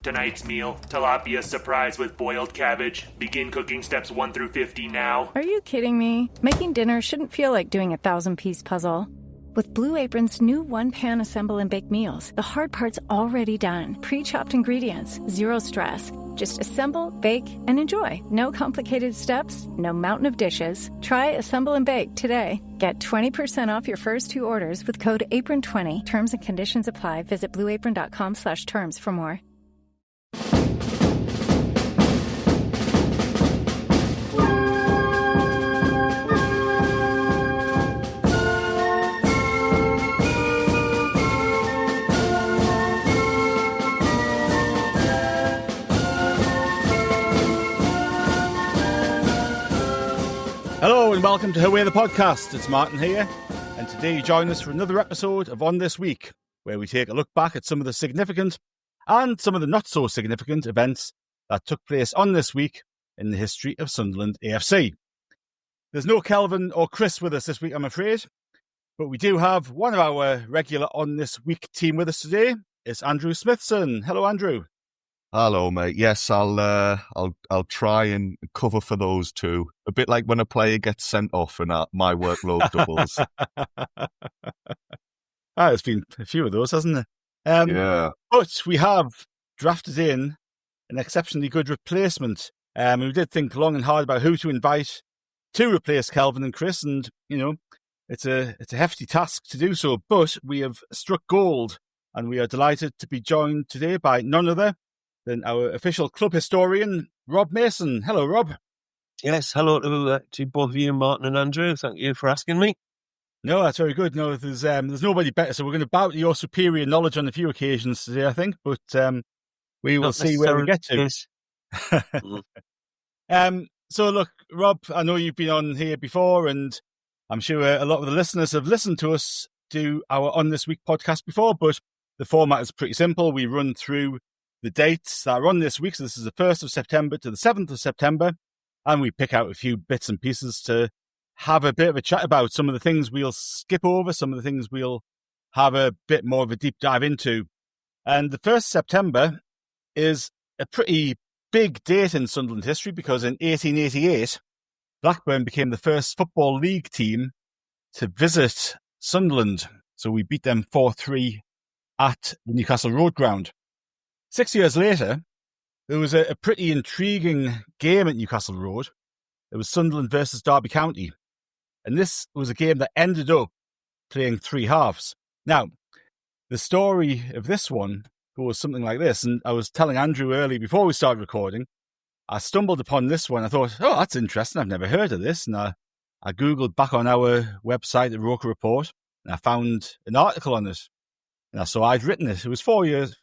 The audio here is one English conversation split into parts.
Tonight's meal, tilapia surprise with boiled cabbage. Begin cooking steps 1 through 50 now. Are you kidding me? Making dinner shouldn't feel like doing a 1,000-piece puzzle. With Blue Apron's new one-pan assemble and bake meals, the hard part's already done. Pre-chopped ingredients, zero stress. Just assemble, bake, and enjoy. No complicated steps, no mountain of dishes. Try Assemble and Bake today. Get 20% off your first 2 orders with code APRON20. Terms and conditions apply. Visit blueapron.com/terms for more. Hello and welcome to Haway The Podcast. It's Martin here, and today you join us for another episode of On This Week, where we take a look back at some of the significant and some of the not so significant events that took place on this week in the history of Sunderland AFC. There's no Kelvin or Chris with us this week, I'm afraid, but we do have one of our regular On This Week team with us today. It's Andrew Smithson. Hello, Andrew. Hello, mate. Yes, I'll try and cover for those two. A bit like when a player gets sent off and my workload doubles. There's been a few of those, hasn't there? Yeah. But we have drafted in an exceptionally good replacement. We did think long and hard about who to invite to replace Kelvin and Chris, and it's a hefty task to do so. But we have struck gold, and we are delighted to be joined today by none other than our official club historian, Rob Mason. Hello, Rob. Yes, hello to both of you, Martin and Andrew. Thank you for asking me. No, that's very good. No, there's nobody better, so we're going to bow to your superior knowledge on a few occasions today, I think, but we will see where we get to. So look, Rob, I know you've been on here before, and I'm sure a lot of the listeners have listened to us do our On This Week podcast before, but the format is pretty simple. We run through the dates that are on this week. So this is the 1st of September to the 7th of September. And we pick out a few bits and pieces to have a bit of a chat about. Some of the things we'll skip over, some of the things we'll have a bit more of a deep dive into. And the 1st of September is a pretty big date in Sunderland history because in 1888, Blackburn became the first Football League team to visit Sunderland. So we beat them 4-3 at the Newcastle Road ground. 6 years later, there was a pretty intriguing game at Newcastle Road. It was Sunderland versus Derby County. And this was a game that ended up playing 3 halves. Now, the story of this one goes something like this. And I was telling Andrew early before we started recording, I stumbled upon this one. I thought, oh, that's interesting. I've never heard of this. And I Googled back on our website, the Roker Report, and I found an article on it. And so I'd written it. It was 4 years.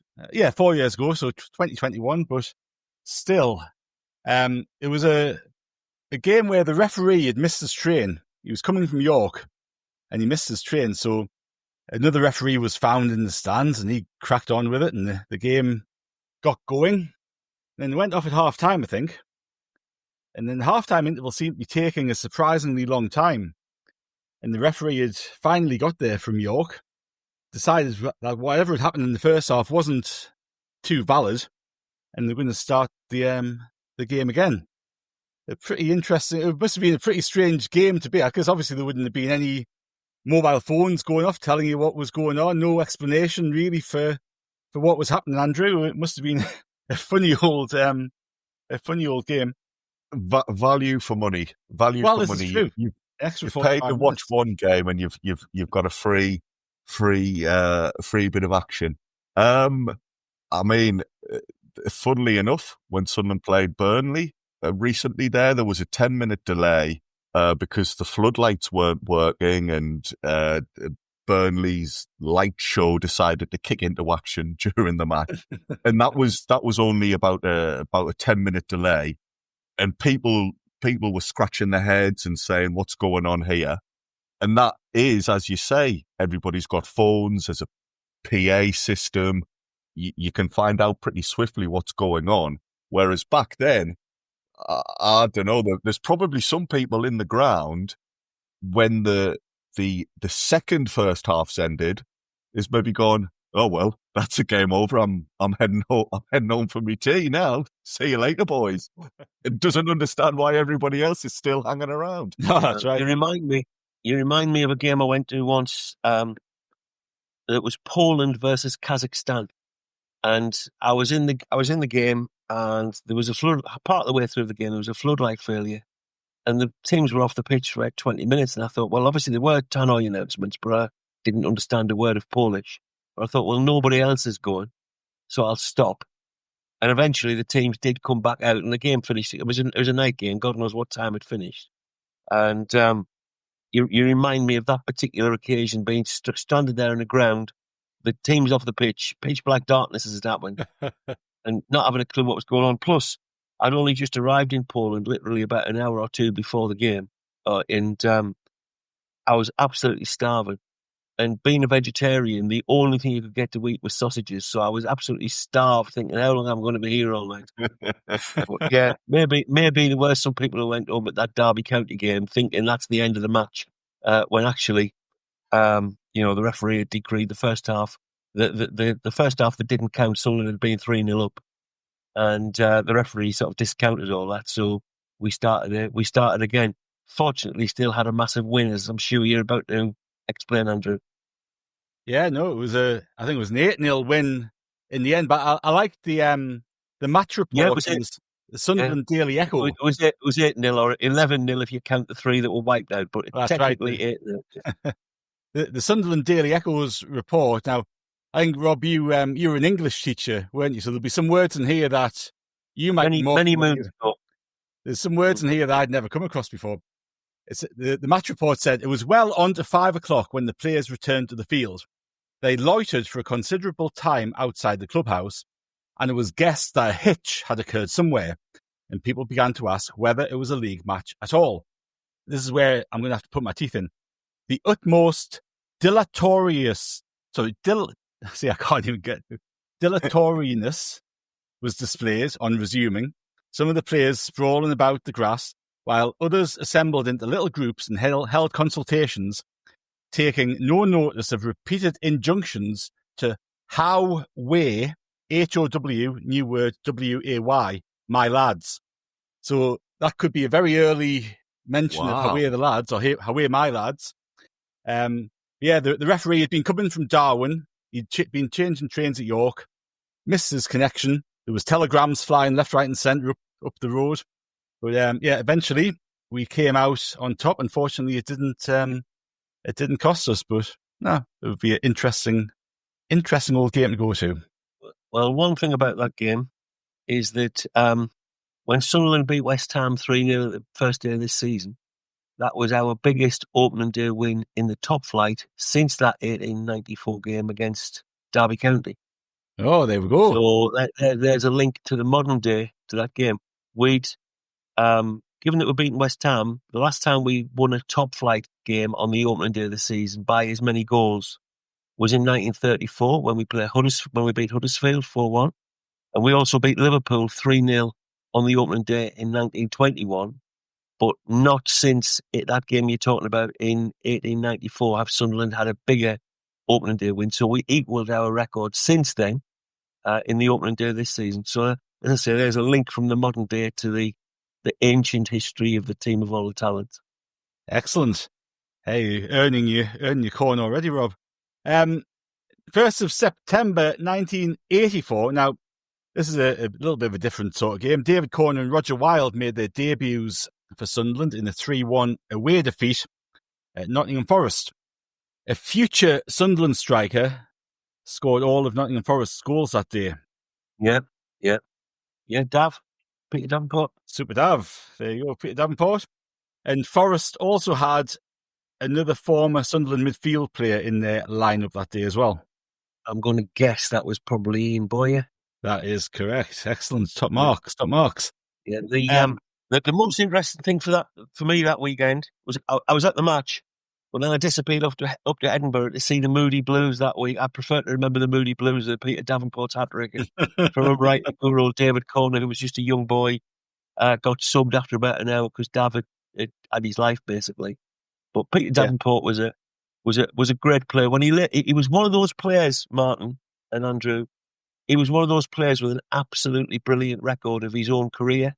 4 years ago, so 2021, but still, it was a game where the referee had missed his train. He was coming from York, and he missed his train, so another referee was found in the stands, and he cracked on with it, and the game got going. And then it went off at half-time, I think, and then the half-time interval seemed to be taking a surprisingly long time, and the referee had finally got there from York, decided that whatever had happened in the first half wasn't too valid, and they're going to start the game again. Pretty interesting. It must have been a pretty strange game to be at, because obviously there wouldn't have been any mobile phones going off telling you what was going on. No explanation really for what was happening, Andrew. It must have been a funny old game. Value for money. Value for money. You've paid to watch one game, and you've got a free bit of action. I mean, funnily enough, when Sunderland played Burnley recently, there was a 10-minute delay because the floodlights weren't working, and Burnley's light show decided to kick into action during the match, and that was only about a 10-minute delay, and people were scratching their heads and saying, "What's going on here?" And that is, as you say, everybody's got phones, there's a PA system. You can find out pretty swiftly what's going on. Whereas back then, I don't know, there's probably some people in the ground when the second first half's ended is maybe gone, oh well, that's a game over. I'm heading home. I'm heading home for my tea now. See you later, boys. It doesn't understand why everybody else is still hanging around. No, that's right. You remind me of a game I went to once. It was Poland versus Kazakhstan, and I was in the game, and there was a flood. Part of the way through the game, there was a floodlight failure, and the teams were off the pitch for about 20 minutes. And I thought, well, obviously there were tannoy announcements, but I didn't understand a word of Polish. But I thought, well, nobody else is going, so I'll stop. And eventually the teams did come back out, and the game finished. It was a night game. God knows what time it finished. And you remind me of that particular occasion, being stranded there on the ground, the team's off the pitch black darkness as it happened, and not having a clue what was going on. Plus, I'd only just arrived in Poland, literally about an hour or two before the game, and I was absolutely starving. And being a vegetarian, the only thing you could get to eat was sausages. So I was absolutely starved, thinking, how long am I going to be here all night? But yeah, maybe there were some people who went home at that Derby County game thinking that's the end of the match, when actually, the referee had decreed the first half. The first half that didn't count, Sunderland had been 3-0 up, and the referee sort of discounted all that. So we started again. Fortunately, still had a massive win, as I'm sure you're about to explain, Andrew. Yeah, no, I think it was an 8-0 win in the end, but I liked the match report. Yeah, it was the Sunderland Daily Echo. It was 8-0 or 11-0 if you count the 3 that were wiped out, but that's technically right. 8-0. The Sunderland Daily Echo's report. Now, I think, Rob, you were an English teacher, weren't you? So there'll be some words in here that you might be more many moons ago. There's some words in here that I'd never come across before. The match report said it was well on to 5 o'clock when the players returned to the field. They loitered for a considerable time outside the clubhouse, and it was guessed that a hitch had occurred somewhere, and people began to ask whether it was a league match at all. This is where I'm going to have to put my teeth in. The utmost dilatoriness was displayed on resuming, some of the players sprawling about the grass, while others assembled into little groups and held consultations, taking no notice of repeated injunctions to Haway, H-O-W, new word, W-A-Y, my lads. So that could be a very early mention of Haway the lads, or Haway my lads. The referee had been coming from Darwin. He'd been changing trains at York, missed his connection. There was telegrams flying left, right and centre up the road. But eventually we came out on top. Unfortunately, it didn't cost us, but no, it would be an interesting old game to go to. Well, one thing about that game is that when Sunderland beat West Ham 3-0 the first day of this season, that was our biggest opening day win in the top flight since that 1894 game against Derby County. Oh, there we go. So there's a link to the modern day to that game. We'd, given that we're beating West Ham, the last time we won a top flight game on the opening day of the season by as many goals was in 1934 when we beat Huddersfield 4-1, and we also beat Liverpool 3-0 on the opening day in 1921. But not since that game you're talking about in 1894 have Sunderland had a bigger opening day win. So we equalled our record since then in the opening day of this season. So, as I say, there's a link from the modern day to the ancient history of the team of all the talent. Excellent. Hey, earning your corn already, Rob. 1st of September 1984. Now, this is a little bit of a different sort of game. David Corner and Roger Wilde made their debuts for Sunderland in a 3-1 away defeat at Nottingham Forest. A future Sunderland striker scored all of Nottingham Forest's goals that day. Yeah, Peter Davenport. Super Dav. There you go, Peter Davenport. And Forest also had another former Sunderland midfield player in their lineup that day as well. I'm going to guess that was probably Ian Boyer. That is correct. Excellent. Top marks. Yeah, the most interesting thing for me that weekend was I was at the match, but then I disappeared up to Edinburgh to see the Moody Blues that week. I prefer to remember the Moody Blues of Peter Davenport's hat-trick. From right, poor old David Corner, who was just a young boy, got subbed after about an hour because David had his life basically. But Peter Davenport was a great player. When he was one of those players, Martin, and Andrew, he was one of those players with an absolutely brilliant record of his own career.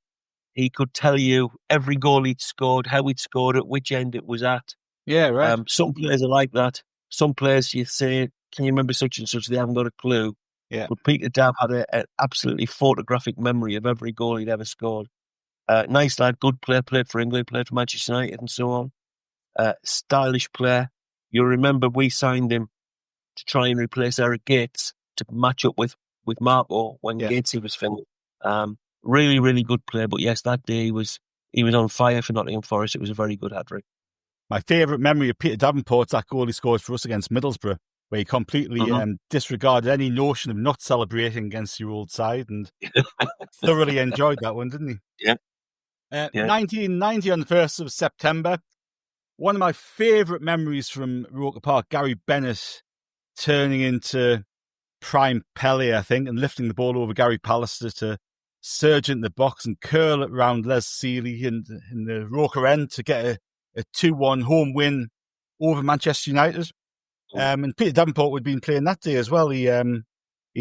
He could tell you every goal he'd scored, how he'd scored it, which end it was at. Yeah, right. Some players are like that. Some players you say, can you remember such and such? They haven't got a clue. Yeah. But Peter Dabb had an absolutely photographic memory of every goal he'd ever scored. Nice lad, good player, played for England, played for Manchester United and so on. Stylish player. You'll remember we signed him to try and replace Eric Gates to match up with Marco when Gatesy was finished. Really, really good player. But yes, that day he was on fire for Nottingham Forest. It was a very good hat-trick. My favourite memory of Peter Davenport's that goal he scored for us against Middlesbrough, where he completely disregarded any notion of not celebrating against your old side and thoroughly enjoyed that one, didn't he? Yeah. 1990 on the 1st of September. One of my favourite memories from Roker Park, Gary Bennett turning into prime Pele, I think, and lifting the ball over Gary Pallister to surge into the box and curl it round Les Seeley in the Roker end to get a 2-1 home win over Manchester United. And Peter Davenport had been playing that day as well. He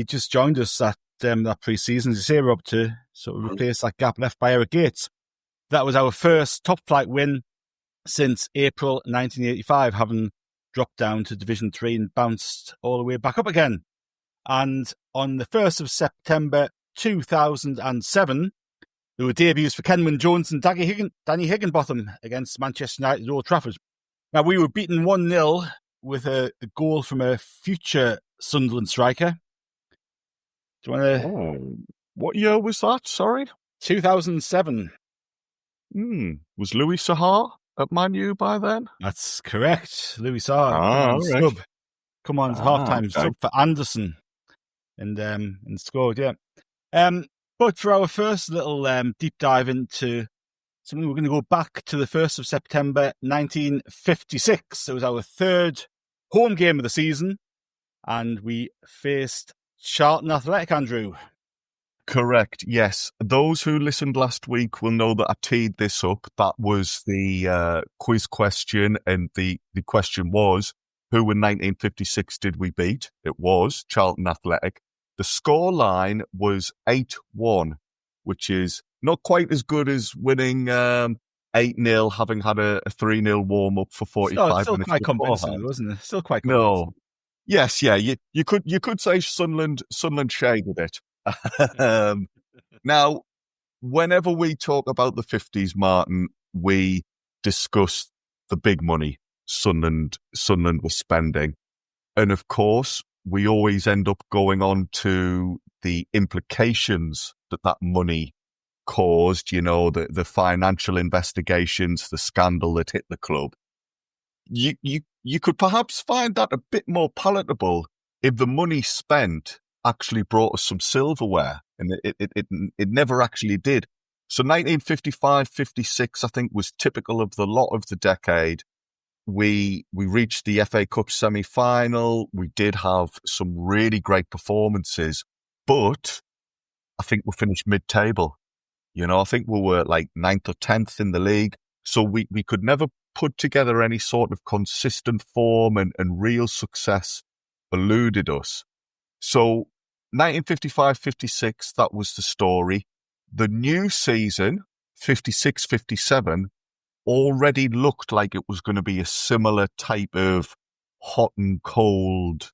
just joined us at that pre-season, as you say, Rob, to sort of replace that gap left by Eric Gates. That was our first top-flight win since April 1985, having dropped down to Division 3 and bounced all the way back up again. And on the 1st of September 2007, there were debuts for Kenwyne Jones and Danny Higginbotham against Manchester United at Old Trafford. Now, we were beaten 1-0 with a goal from a future Sunderland striker. Do you want to... What year was that? Sorry? 2007. Was Louis Sahar at Man U by then? That's correct. Louis Sahar. Right. Sub. Come on, half-time sub for Anderson. And scored, yeah. But for our first little deep dive into something, we're going to go back to the 1st of September 1956. It was our third home game of the season, and we faced Charlton Athletic, Andrew. Correct, yes. Those who listened last week will know that I teed this up. That was the quiz question, and the question was, who in 1956 did we beat? It was Charlton Athletic. The score line was 8-1, which is not quite as good as winning 8-0, having had a 3-0 warm-up for 45 minutes. Still quite convincing, wasn't it? Still quite convincing. No. Yes, yeah, you could say Sunderland shaded it. Now, whenever we talk about the 50s, Martin, we discuss the big money Sunderland was spending. And of course, we always end up going on to the implications that money caused, the financial investigations, the scandal that hit the club. You could perhaps find that a bit more palatable if the money spent actually brought us some silverware, and it never actually did. So 1955-56, I think, was typical of the lot of the decade. We reached the FA Cup semi-final. We did have some really great performances, but I think we finished mid-table. I think we were like 9th or 10th in the league. So we could never put together any sort of consistent form, and real success eluded us. So 1955-56, that was the story. The new season, 56-57, already looked like it was going to be a similar type of hot and cold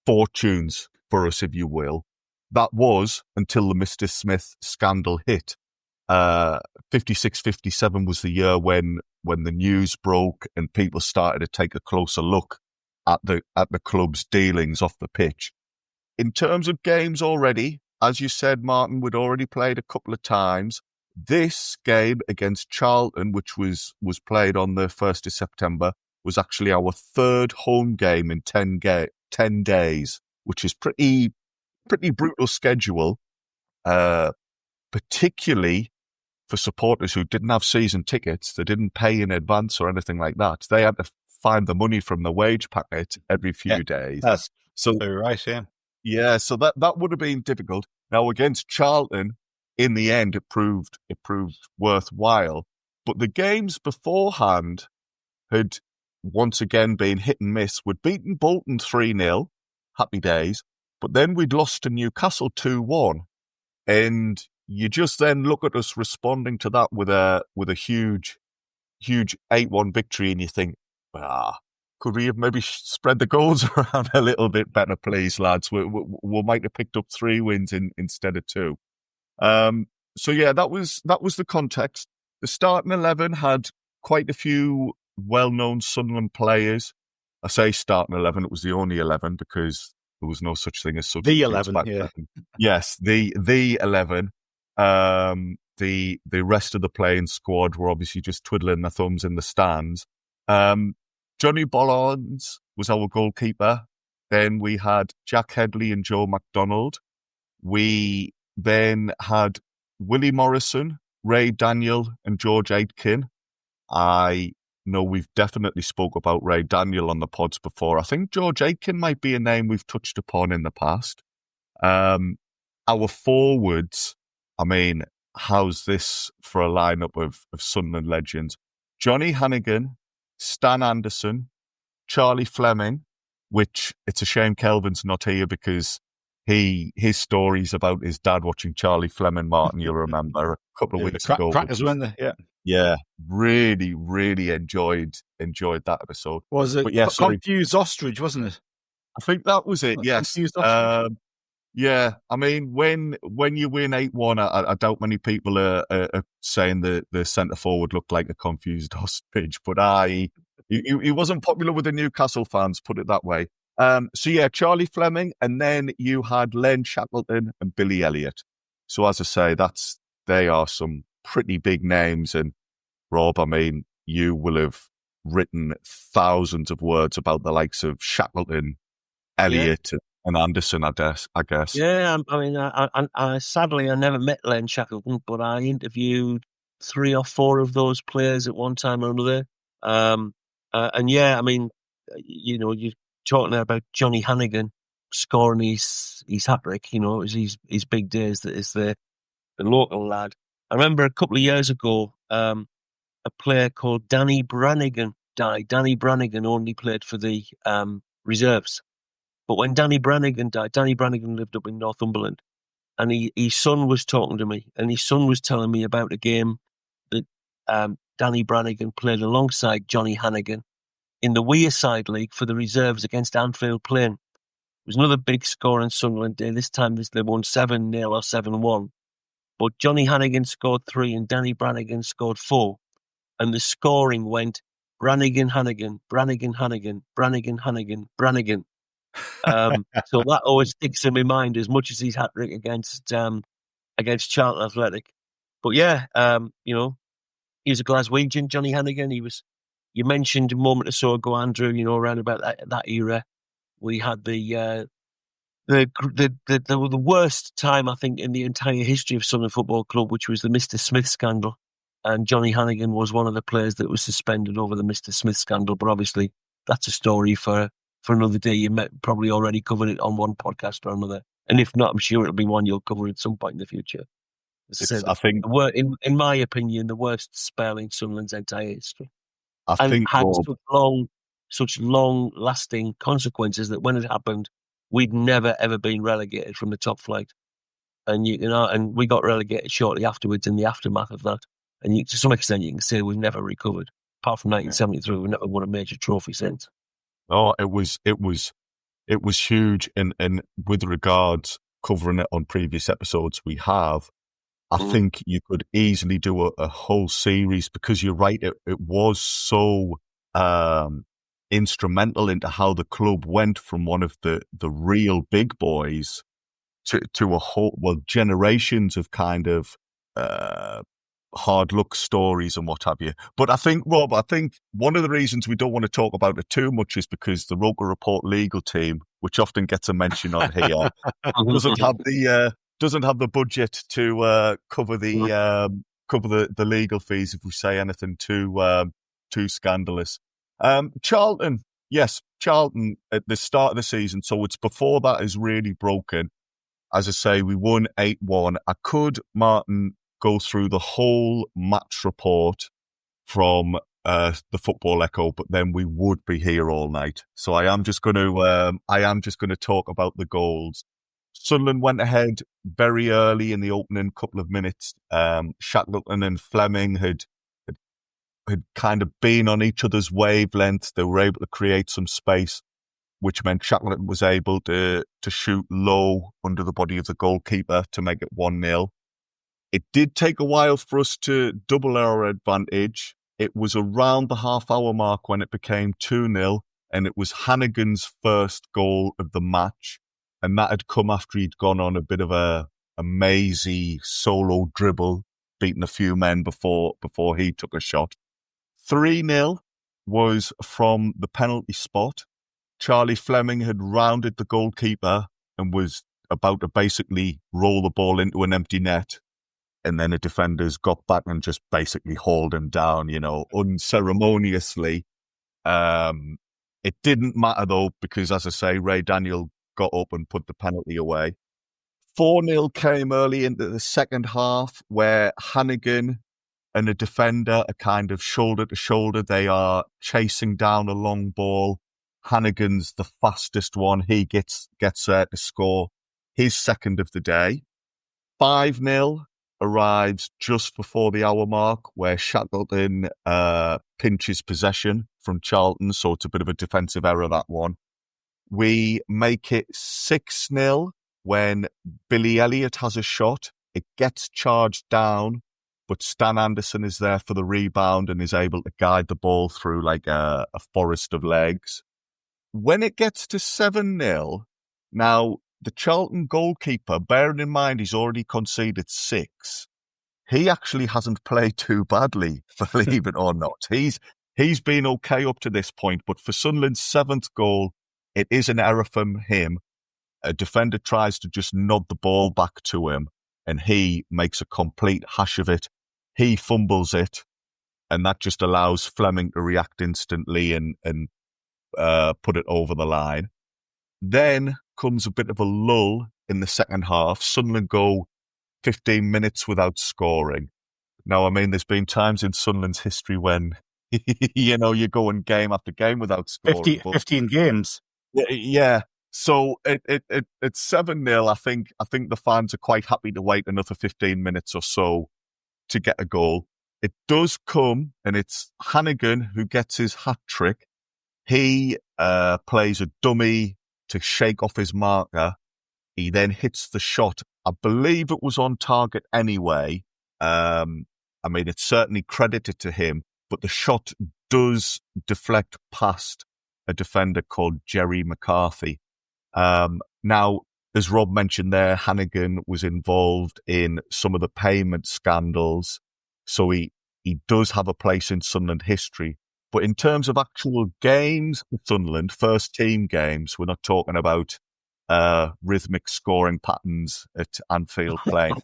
fortunes for us, if you will. That was until the Mr. Smith scandal hit. 56-57 was the year when the news broke and people started to take a closer look at the club's dealings off the pitch. In terms of games already, as you said, Martin, we'd already played a couple of times. This game against Charlton, which was played on the 1st of September, was actually our third home game in 10 days, which is pretty brutal schedule, particularly for supporters who didn't have season tickets. They didn't pay in advance or anything like that. They had to find the money from the wage packet every few days. That's right, yeah. Yeah, so that would have been difficult. Now, against Charlton, in the end, it proved worthwhile. But the games beforehand had once again been hit and miss. We'd beaten Bolton 3-0. happy days. But then we'd lost to Newcastle 2-1, and you just then look at us responding to that with a huge 8-1 victory, and you think, could we have maybe spread the goals around a little bit better, please, lads? We might have picked up 3 wins instead of 2. So yeah, that was the context. The starting 11 had quite a few well-known Sunderland players. I say starting 11; it was the only 11 because there was no such thing as substitutes. The 11, yeah. Yes, the 11. The rest of the playing squad were obviously just twiddling their thumbs in the stands. Johnny Bollands was our goalkeeper. Then we had Jack Headley and Joe McDonald. We then had Willie Morrison, Ray Daniel, and George Aitken. I know we've definitely spoke about Ray Daniel on the pods before. I think George Aitken might be a name we've touched upon in the past. Our forwards, I mean, how's this for a lineup of Sunderland legends? Johnny Hannigan, Stan Anderson, Charlie Fleming, which it's a shame Kelvin's not here because his stories about his dad watching Charlie Fleming, Martin, you'll remember a couple of weeks ago. Crackers, weren't they? Yeah. Yeah, really, really enjoyed that episode. Was it Confused Ostrich, wasn't it? I think that was it, yes. Yeah, I mean, when you win 8-1, I doubt many people are saying the centre forward looked like a confused ostrich, but he wasn't popular with the Newcastle fans, put it that way. So yeah, Charlie Fleming, and then you had Len Shackleton and Billy Elliott. So as I say, they are some pretty big names. And Rob, I mean, you will have written thousands of words about the likes of Shackleton, Elliott, and Anderson, I guess. Yeah, I mean, I sadly I never met Len Shackleton, but I interviewed 3 or 4 of those players at one time or another. And yeah, I mean, you know, you're talking there about Johnny Hannigan scoring his hat-trick, you know, it was his big days. That is the local lad. I remember a couple of years ago, a player called Danny Brannigan died. Danny Brannigan only played for the reserves. But when Danny Brannigan died, Danny Brannigan lived up in Northumberland, and his son was talking to me, and his son was telling me about a game that Danny Brannigan played alongside Johnny Hannigan in the Wearside League for the reserves against Anfield Plain. It was another big score in Sunderland day. This time they won 7-0 or 7-1. But Johnny Hannigan scored 3 and Danny Brannigan scored 4. And the scoring went Brannigan, Hannigan, Brannigan, Hannigan, Brannigan, Hannigan, Brannigan. So that always sticks in my mind as much as his hat-trick against Charlton Athletic. But yeah, you know, he's a Glaswegian, Johnny Hannigan. You mentioned a moment or so ago, Andrew, you know, around about that era, we had the worst time, I think, in the entire history of Sunderland Football Club, which was the Mr. Smith scandal. And Johnny Hannigan was one of the players that was suspended over the Mr. Smith scandal. But obviously, that's a story for another day. You probably already covered it on one podcast or another. And if not, I'm sure it'll be one you'll cover at some point in the future. I think, in my opinion, the worst spell in Sunderland's entire history. I think had such long-lasting consequences that when it happened, we'd never ever been relegated from the top flight, and and we got relegated shortly afterwards in the aftermath of that. And to some extent, you can say we've never recovered. Apart from 1973, we've never won a major trophy since. Oh, it was huge, and with regards covering it on previous episodes, we have. I think you could easily do a whole series because you're right. It was so instrumental into how the club went from one of the real big boys to a whole, generations of kind of hard luck stories and what have you. But I think, Rob, one of the reasons we don't want to talk about it too much is because the Roker Report legal team, which often gets a mention on here, doesn't have the budget to cover the legal fees if we say anything too scandalous. Charlton at the start of the season, so it's before that is really broken. As I say, we won 8-1. I could, Martin, go through the whole match report from the Football Echo, but then we would be here all night. So I am just going to talk about the goals. Sunderland went ahead very early in the opening couple of minutes. Shackleton and Fleming had kind of been on each other's wavelength. They were able to create some space, which meant Shackleton was able to shoot low under the body of the goalkeeper to make it 1-0. It did take a while for us to double our advantage. It was around the half-hour mark when it became 2-0, and it was Hannigan's first goal of the match, and that had come after he'd gone on a bit of a mazy solo dribble, beating a few men before he took a shot. 3-0 was from the penalty spot. Charlie Fleming had rounded the goalkeeper and was about to basically roll the ball into an empty net. And then the defenders got back and just basically hauled him down, unceremoniously. It didn't matter, though, because, as I say, Ray Daniel got up and put the penalty away. 4-0 came early into the second half, where Hannigan and a defender are kind of shoulder to shoulder. They are chasing down a long ball. Hannigan's the fastest one. He gets there to score his second of the day. 5-0 arrives just before the hour mark, where Shackleton pinches possession from Charlton, so it's a bit of a defensive error, that one. We make it 6-0 when Billy Elliott has a shot. It gets charged down, but Stan Anderson is there for the rebound and is able to guide the ball through like a forest of legs. When it gets to 7-0, now the Charlton goalkeeper, bearing in mind he's already conceded 6, he actually hasn't played too badly, believe it or not. He's been okay up to this point, but for Sunderland's 7th goal, it is an error from him. A defender tries to just nod the ball back to him, and he makes a complete hash of it. He fumbles it, and that just allows Fleming to react instantly and put it over the line. Then comes a bit of a lull in the second half. Sunderland go 15 minutes without scoring. Now, I mean, there's been times in Sunderland's history when, you're going game after game without scoring. 15 games. Yeah. So it's 7-0. I think the fans are quite happy to wait another 15 minutes or so to get a goal. It does come, and it's Hannigan who gets his hat-trick. He plays a dummy to shake off his marker. He then hits the shot. I believe it was on target anyway. It's certainly credited to him, but the shot does deflect past a defender called Jerry McCarthy. Now, as Rob mentioned there, Hannigan was involved in some of the payment scandals, so he does have a place in Sunderland history. But in terms of actual games for Sunderland, first team games, we're not talking about rhythmic scoring patterns at Anfield playing.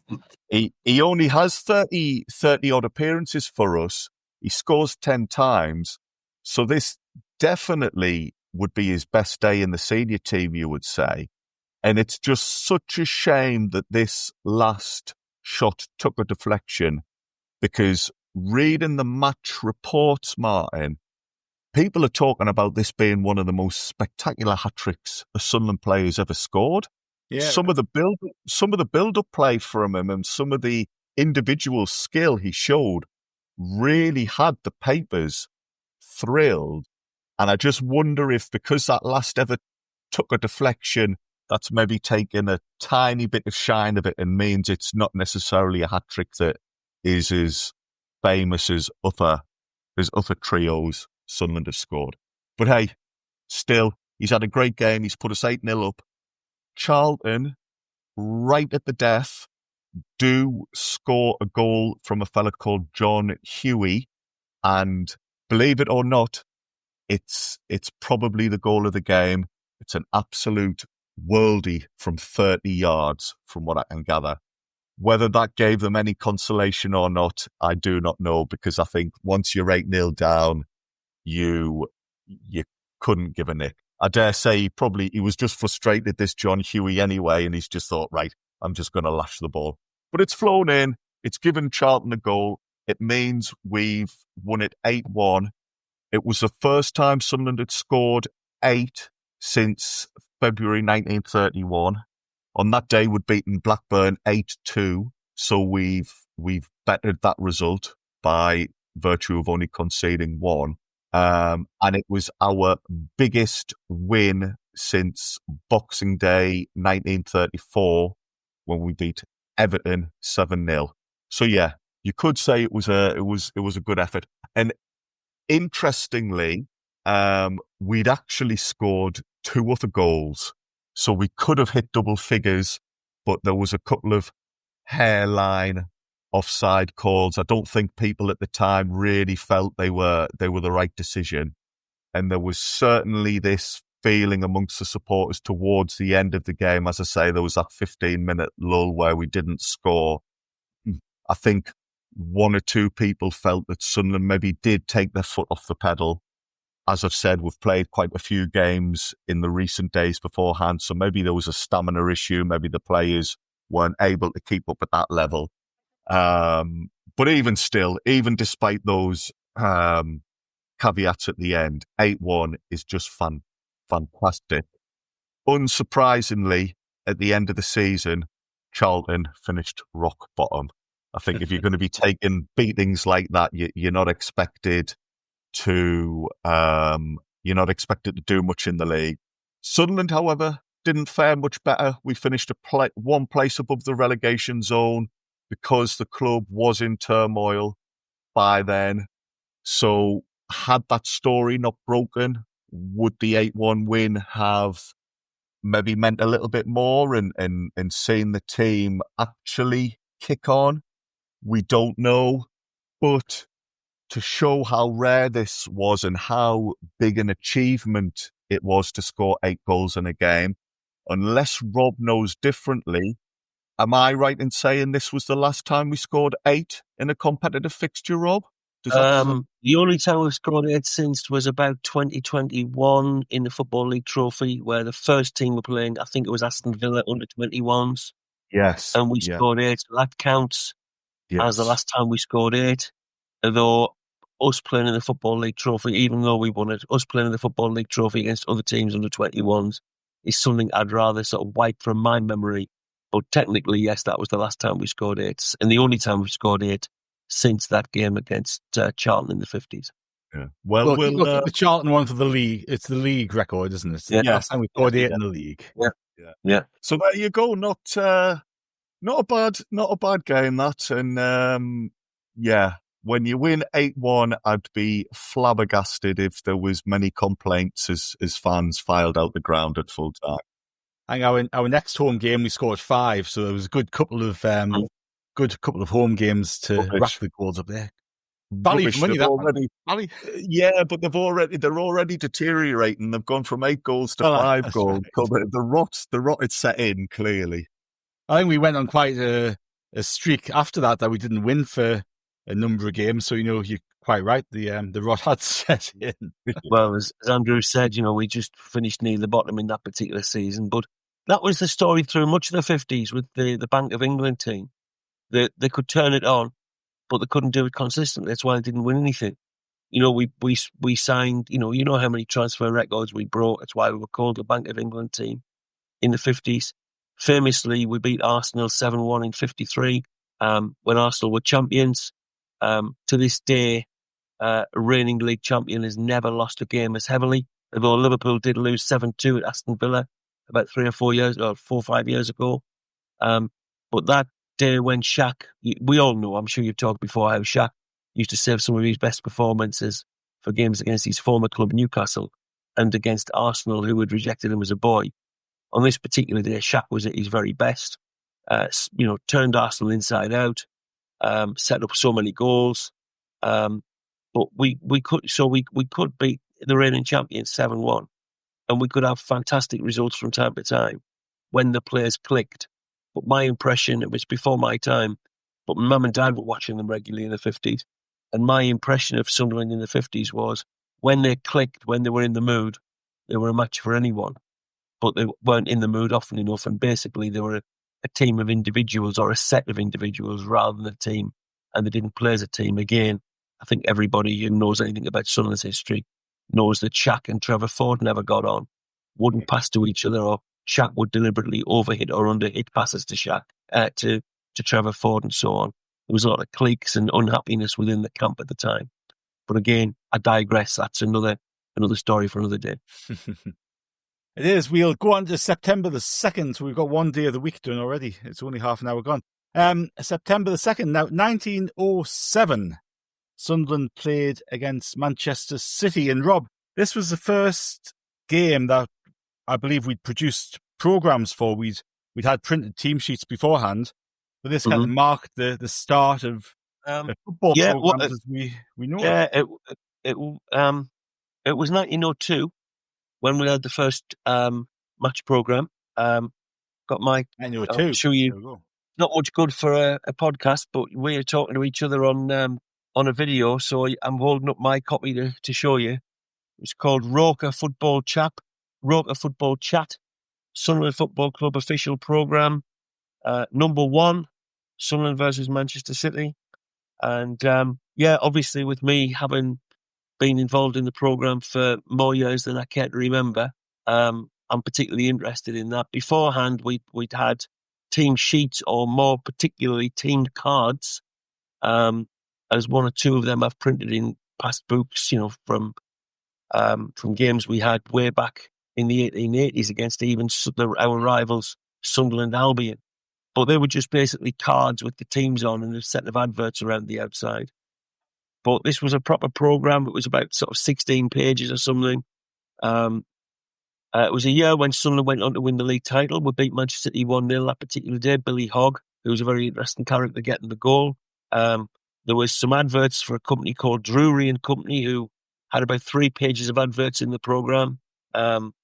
He only has 30 odd appearances for us. He scores 10 times. So this definitely would be his best day in the senior team, you would say. And it's just such a shame that this last shot took a deflection, because reading the match reports, Martin, people are talking about this being one of the most spectacular hat-tricks a Sunderland player has ever scored. Yeah. Some of the build-up play from him and some of the individual skill he showed really had the papers thrilled. And I just wonder if, because that last ever took a deflection, that's maybe taken a tiny bit of shine of it and means it's not necessarily a hat-trick that is as famous as other trios Sunderland have scored. But hey, still, he's had a great game. He's put us 8-0 up. Charlton, right at the death, do score a goal from a fella called John Hughes. And believe it or not, it's probably the goal of the game. It's an absolute worldie from 30 yards, from what I can gather. Whether that gave them any consolation or not, I do not know, because I think once you're 8-0 down, you couldn't give a nick. I dare say he was just frustrated, this John Hughes anyway, and he's just thought, right, I'm just going to lash the ball. But it's flown in. It's given Charlton a goal. It means we've won it 8-1. It was the first time Sunderland had scored 8 since February 1931. On that day, we'd beaten Blackburn 8-2. So we've bettered that result by virtue of only conceding 1. And it was our biggest win since Boxing Day 1934 when we beat Everton 7-0. So yeah, you could say it was a good effort. And interestingly, we'd actually scored 2 other goals. So we could have hit double figures, but there was a couple of hairline offside calls. I don't think people at the time really felt they were the right decision. And there was certainly this feeling amongst the supporters towards the end of the game. As I say, there was that 15-minute lull where we didn't score. I think 1 or 2 people felt that Sunderland maybe did take their foot off the pedal. As I've said, we've played quite a few games in the recent days beforehand, so maybe there was a stamina issue. Maybe the players weren't able to keep up at that level. But even still, even despite those caveats at the end, 8-1 is just fantastic. Unsurprisingly, at the end of the season, Charlton finished rock bottom. I think if you're going to be taking beatings like that, you're not expected to do much in the league. Sunderland, however, didn't fare much better. We finished 1 place above the relegation zone because the club was in turmoil by then. So had that story not broken, would the 8-1 win have maybe meant a little bit more and seeing the team actually kick on? We don't know. But to show how rare this was and how big an achievement it was to score 8 goals in a game, unless Rob knows differently, am I right in saying this was the last time we scored 8 in a competitive fixture, Rob? The only time we've scored 8 since was about 2021 in the Football League Trophy, where the first team were playing, I think it was Aston Villa under 21s. Yes. And we scored 8. So that counts as the last time we scored 8. Although us playing in the Football League Trophy, even though we won it, us playing in the Football League Trophy against other teams under 21s is something I'd rather sort of wipe from my memory. But technically, yes, that was the last time we scored 8. And the only time we scored 8 since that game against Charlton in the 50s. Yeah. Well, look, the Charlton one for the league. It's the league record, isn't it? Yeah. Last time we scored 8 in the league. Yeah. So there you go. Not a bad game, that. And when you win 8-1, I'd be flabbergasted if there was many complaints as fans filed out the ground at full time. And our next home game, we scored 5, so it was a good couple of home games to rack the goals up there. Bally for money, yeah, but they're already deteriorating. They've gone from 8 goals to 5 goals. Right. So the rot is set in clearly. I think we went on quite a streak after that we didn't win for a number of games. So you're quite right. The rot had set in. Well, as Andrew said, we just finished near the bottom in that particular season. But that was the story through much of the 50s with the Bank of England team. They could turn it on, but they couldn't do it consistently. That's why they didn't win anything. We signed. You know how many transfer records we broke. That's why we were called the Bank of England team in the 50s. Famously, we beat Arsenal 7-1 in 53 when Arsenal were champions. To this day, a reigning league champion has never lost a game as heavily, although Liverpool did lose 7-2 at Aston Villa about 4 or 5 years ago. But that day when Shaq, we all know, I'm sure you've talked before, how Shaq used to save some of his best performances for games against his former club Newcastle and against Arsenal, who had rejected him as a boy. On this particular day, Shaq was at his very best. Turned Arsenal inside out, set up so many goals. But we could beat the reigning champions 7-1, and we could have fantastic results from time to time when the players clicked. But my impression, it was before my time, but Mum and Dad were watching them regularly in the 50s, and my impression of Sunderland in the 50s was when they clicked, when they were in the mood, they were a match for anyone. But they weren't in the mood often enough, and basically they were a team of individuals or a set of individuals rather than a team and they didn't play as a team again. I think everybody who knows anything about Sunderland's history knows that Shaq and Trevor Ford never got on, wouldn't pass to each other, or Shaq would deliberately overhit or underhit passes to Shaq, to Trevor Ford and so on. There was a lot of cliques and unhappiness within the camp at the time. But again, I digress. That's another story for another day. It is. We'll go on to September the 2nd. So we've got one day of the week done already. It's only half an hour gone. September the 2nd. Now, 1907, Sunderland played against Manchester City. And Rob, this was the first game that I believe we'd produced programmes for. We'd had printed team sheets beforehand, but this kind of marked the start of football programmes as we know. Yeah, it was 1902 when we had the first match programme. Got my 1902. I'll show you. Not much good for a podcast, but we're talking to each other on a video, so I'm holding up my copy to show you. It's called Roker Football Chat, Sunderland Football Club official programme, number 1, Sunderland versus Manchester City. And obviously with me having been involved in the programme for more years than I care to remember, I'm particularly interested in that. Beforehand, we'd had team sheets, or more particularly teamed cards, as one or two of them I've printed in past books, from games we had way back in the 1880s against even our rivals, Sunderland Albion. But they were just basically cards with the teams on and a set of adverts around the outside. But this was a proper programme. It was about sort of 16 pages or something. It was a year when Sunderland went on to win the league title. We beat Manchester City 1-0 that particular day. Billy Hogg, who was a very interesting character, getting the goal. There was some adverts for a company called Drury and Company, who had about 3 pages of adverts in the programme,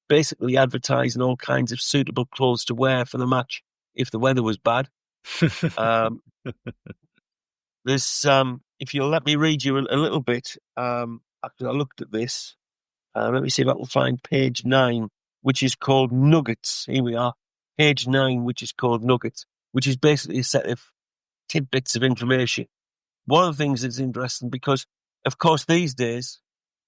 basically advertising all kinds of suitable clothes to wear for the match if the weather was bad. This, if you'll let me read you a little bit, after I looked at this, let me see if I can find page 9, which is called Nuggets. Here we are, page 9, which is called Nuggets, which is basically a set of tidbits of information. One of the things that's interesting, because, of course, these days,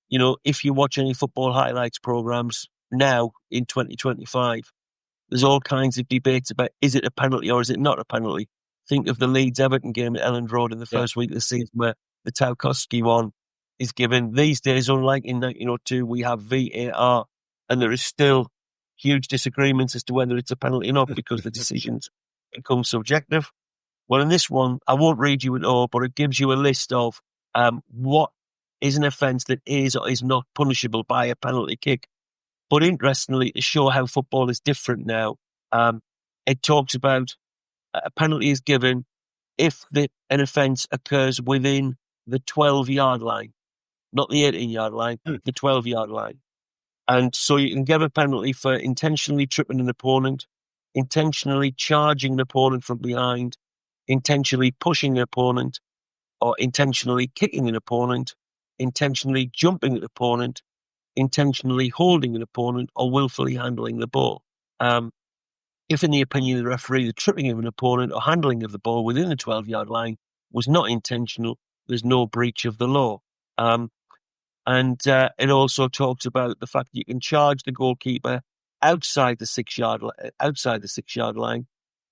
if you watch any football highlights programmes now in 2025, there's all kinds of debates about, is it a penalty or is it not a penalty? Think of the Leeds-Everton game at Elland Road in the first week of the season, where the Tarkowski one is given. These days, unlike in 1902, we have VAR, and there is still huge disagreements as to whether it's a penalty or not, because the decisions become subjective. Well, in this one, I won't read you it all, but it gives you a list of what is an offence that is or is not punishable by a penalty kick. But interestingly, to show how football is different now, it talks about a penalty is given if an offence occurs within the 12-yard line, not the 18-yard line, the 12-yard line. And so you can give a penalty for intentionally tripping an opponent, intentionally charging an opponent from behind, intentionally pushing an opponent, or intentionally kicking an opponent, intentionally jumping an opponent, intentionally holding an opponent, or willfully handling the ball. If, in the opinion of the referee, the tripping of an opponent or handling of the ball within the 12-yard line was not intentional, there's no breach of the law. And it also talks about the fact that you can charge the goalkeeper outside the 6-yard line,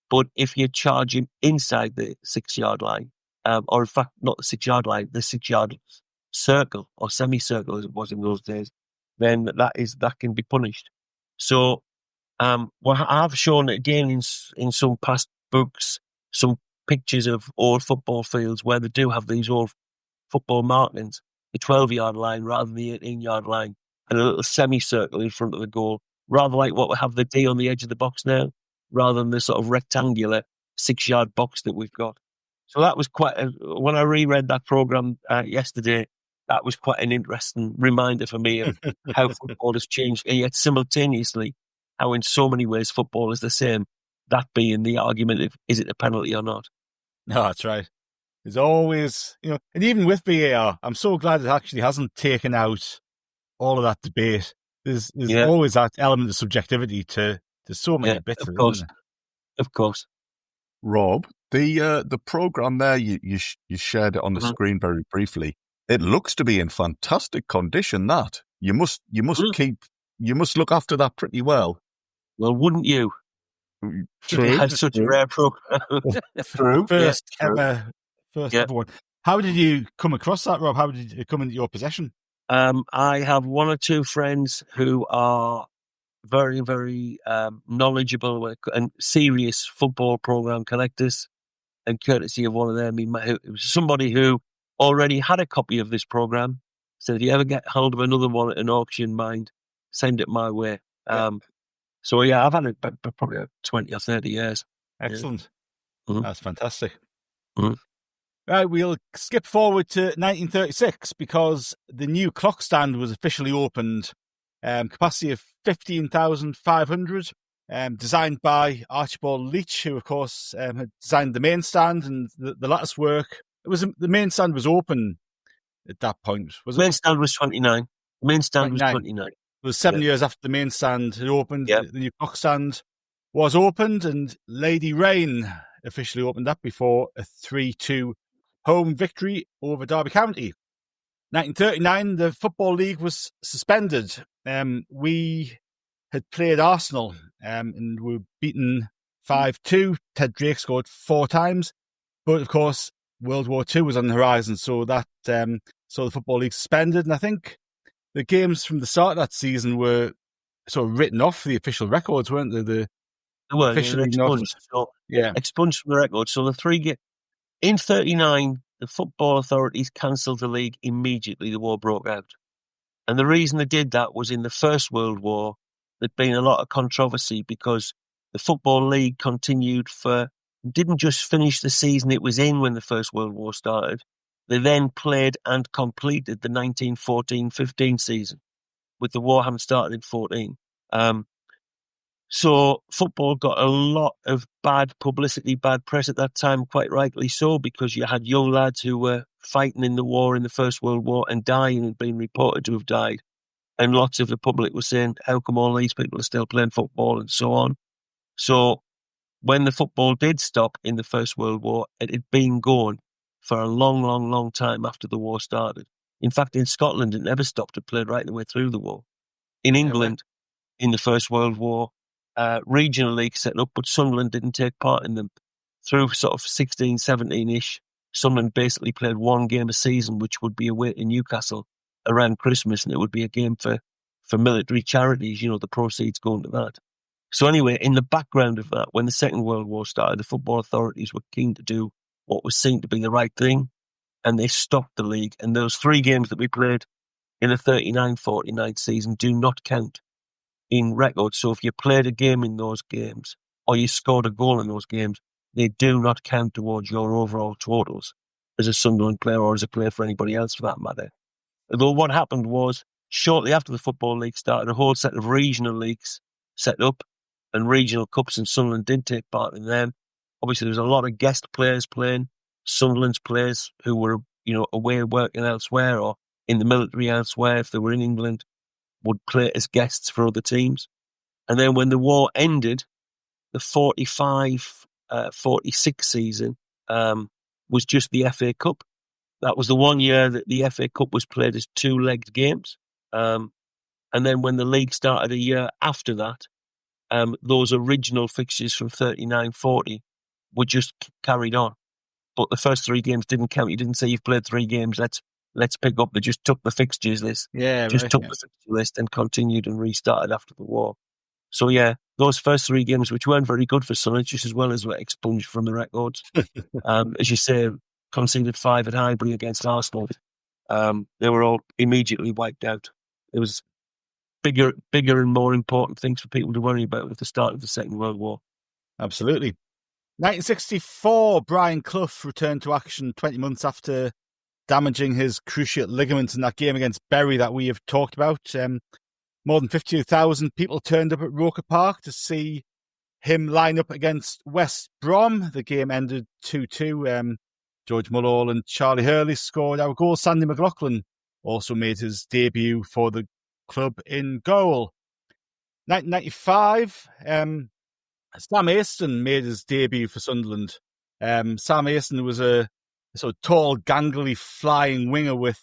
but if you charge him inside the 6-yard line, or in fact not the 6-yard line, the 6-yard circle or semicircle as it was in those days, then that can be punished. So I've shown again in some past books some pictures of old football fields where they do have these old football markings, the 12-yard line rather than the 18-yard line, and a little semicircle in front of the goal, rather like what we have the D on the edge of the box now, rather than the sort of rectangular 6-yard box that we've got. So that was when I reread that programme yesterday, that was quite an interesting reminder for me of how football has changed, and yet simultaneously how in so many ways football is the same, that being the argument of, is it a penalty or not? No, that's right. There's always, and even with VAR, I'm so glad it actually hasn't taken out all of that debate. There's always that element of subjectivity to so many bits of course. Of course. Rob, The programme there, you shared it on the screen very briefly. It looks to be in fantastic condition. That you must look after that pretty well. Well, wouldn't you? True. You had such a rare program. True. First ever one. How did you come across that, Rob? How did it come into your possession? I have one or two friends who are very, very knowledgeable and serious football program collectors. And courtesy of one of them, it was somebody who already had a copy of this program. Said, if you ever get hold of another one at an auction, mind, send it my way. So, I've had it probably 20 or 30 years. Excellent. Yeah. That's fantastic. Mm-hmm. Right, we'll skip forward to 1936 because the new clock stand was officially opened. Capacity of 15,500. Designed by Archibald Leach, who, of course, had designed the main stand and the lattice work. The main stand was open at that point, was it? The main stand was 29. The main stand 29. Was 29. It was 7 years after the main stand had opened. The new clock stand was opened, and Lady Rain officially opened that before a 3-2 home victory over Derby County. 1939, the Football League was suspended. We had played Arsenal and were beaten 5-2. Ted Drake scored 4 times. But, of course, World War II was on the horizon, so that saw the Football League suspended. And I think the games from the start of that season were sort of written off the official records, weren't they? They were expunged. Expunged from the records. So the 3 games... In 1939, the football authorities cancelled the league immediately. The war broke out. And the reason they did that was in the First World War, there'd been a lot of controversy because the Football League didn't just finish the season it was in when the First World War started. They then played and completed the 1914-15 season, with the war having started in 14. So football got a lot of bad publicity, bad press at that time, quite rightly so, because you had young lads who were fighting in the war in the First World War and dying and being reported to have died. And lots of the public were saying, how come all these people are still playing football and so on? So when the football did stop in the First World War, it had been going for a long, long, long time after the war started. In fact, in Scotland, it never stopped. It played right the way through the war. In England, in the First World War, regional leagues set up, but Sunderland didn't take part in them. Through sort of 16, 17-ish, Sunderland basically played 1 game a season, which would be away to Newcastle around Christmas, and it would be a game for military charities, the proceeds going to that. So anyway, in the background of that, when the Second World War started, the football authorities were keen to do what was seen to be the right thing, and they stopped the league. And those 3 games that we played in the 39-49 season do not count in records. So if you played a game in those games, or you scored a goal in those games, they do not count towards your overall totals as a Sunderland player or as a player for anybody else for that matter. Although what happened was, shortly after the Football League started, a whole set of regional leagues set up and regional cups, and Sunderland did take part in them. Obviously, there was a lot of guest players playing. Sunderland's players who were, away working elsewhere or in the military elsewhere, if they were in England, would play as guests for other teams. And then when the war ended, the 45-46 season was just the FA Cup. That was the one year that the FA Cup was played as 2-legged games. And then when the league started a year after that, those original fixtures from 39-40 were just carried on. But the first 3 games didn't count. You didn't say you've played 3 games, let's pick up. They just took the fixtures list. The fixture list and continued and restarted after the war. So those first 3 games, which weren't very good for Sunderland, just as well as were expunged from the records. As you say, conceded 5 at Highbury against Arsenal. They were all immediately wiped out. It was bigger and more important things for people to worry about at the start of the Second World War. Absolutely. 1964, Brian Clough returned to action 20 months after damaging his cruciate ligaments in that game against Bury that we have talked about. More than 52,000 people turned up at Roker Park to see him line up against West Brom. The game ended 2-2. George Mullall and Charlie Hurley scored our goal. Sandy McLaughlin also made his debut for the club in goal. 1995, Sam Aston made his debut for Sunderland Sam Mason was a sort of tall, gangly, flying winger with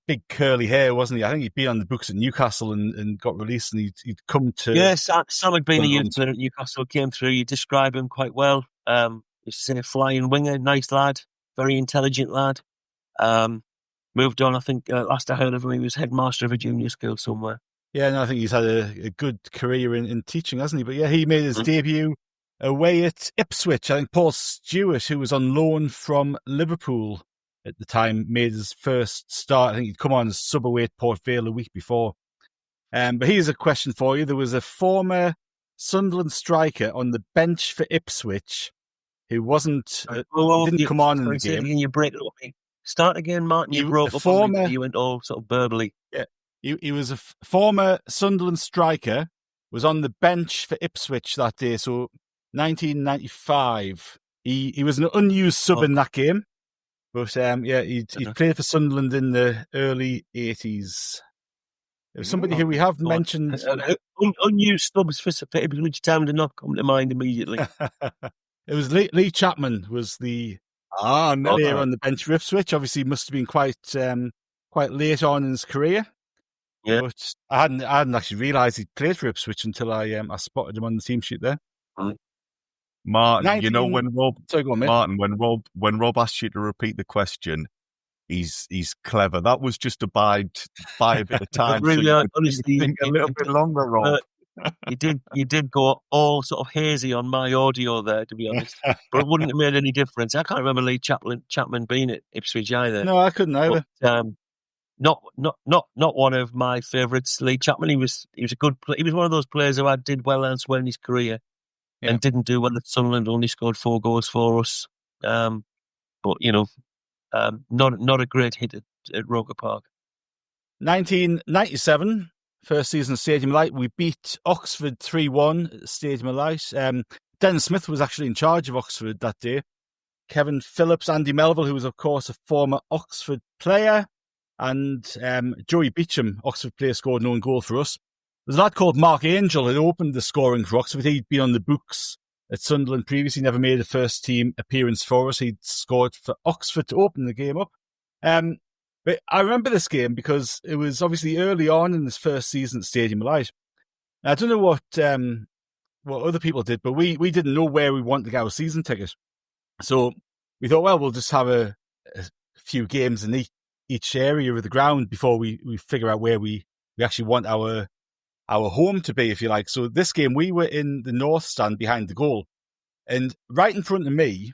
big curly hair, wasn't he? I think he'd been on the books at Newcastle and got released, and he'd come to... Yeah, Sam had been a youth player at Newcastle, came through. You describe him quite well. He's a flying winger, nice lad, very intelligent lad. Moved on, I think, last I heard of him, he was headmaster of a junior school somewhere. Yeah, no, I think he's had a good career in teaching, hasn't he? But yeah, he made his debut away at Ipswich. I think Paul Stewart, who was on loan from Liverpool at the time, made his first start. I think he'd come on as sub-away at Port Vale a week before. But here's a question for you. There was a former Sunderland striker on the bench for Ipswich who didn't come on in the game. You break it up. Start again, Martin. You broke up on me. You went all sort of burbly. Yeah, he was a former Sunderland striker, was on the bench for Ipswich that day. So 1995. He was an unused sub in that game. But he played for Sunderland in the early 80s. It was somebody who we have mentioned. Unused subs for Ipswich Town did not come to mind immediately. It was Lee Chapman was the player on the bench for Ipswich. Obviously, he must have been quite late on in his career. Yeah, but I hadn't actually realised he'd played for Ipswich until I spotted him on the team sheet there. Martin, you know when Rob asked you to repeat the question, he's clever. That was just to buy a bit of time. Really, so honestly, think a little bit longer, Rob. You did go all sort of hazy on my audio there, to be honest. But it wouldn't have made any difference. I can't remember Lee Chapman being at Ipswich either. No, I couldn't either. But, not one of my favourites. Lee Chapman. He was a good player. He was one of those players who did well elsewhere in his career. Yeah. And didn't do well at Sunderland, only scored 4 goals for us. But, not a great hit at Roker Park. 1997, first season of Stadium Light, we beat Oxford 3-1 at Stadium Light. Dennis Smith was actually in charge of Oxford that day. Kevin Phillips, Andy Melville, who was, of course, a former Oxford player, and Joey Beecham, Oxford player, scored an own goal for us. There's a lad called Mark Angel who opened the scoring for Oxford. He'd been on the books at Sunderland previously, never made a first-team appearance for us. He'd scored for Oxford to open the game up. But I remember this game because it was obviously early on in this first season at Stadium Light. I don't know what other people did, but we didn't know where we wanted to get our season ticket. So we thought, well, we'll just have a few games in each area of the ground before we figure out where we actually want our home to be, if you like. So this game, we were in the north stand behind the goal. And right in front of me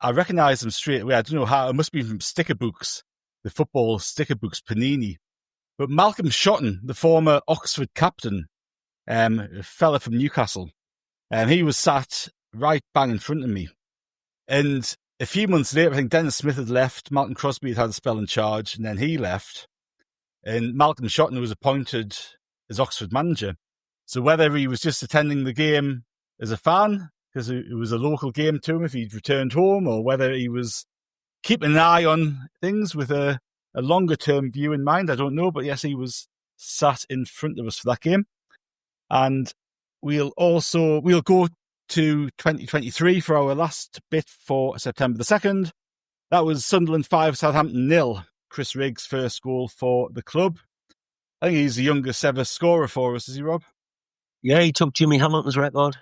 I recognised them straight away. I don't know how, it must be from sticker books, the football sticker books, Panini. But Malcolm Shotton, the former Oxford captain, a fella from Newcastle, he was sat right bang in front of me. And a few months later, I think Dennis Smith had left, Malcolm Crosby had a spell in charge, and then he left. And Malcolm Shotton was appointed as Oxford manager. So whether he was just attending the game as a fan, because it was a local game to him if he'd returned home, or whether he was keeping an eye on things with a longer-term view in mind, I don't know. But yes, he was sat in front of us for that game. And we'll go to 2023 for our last bit for September the 2nd. That was Sunderland 5, Southampton 0. Chris Riggs' first goal for the club. I think he's the youngest ever scorer for us, is he, Rob? Yeah, he took Jimmy Hamilton's record.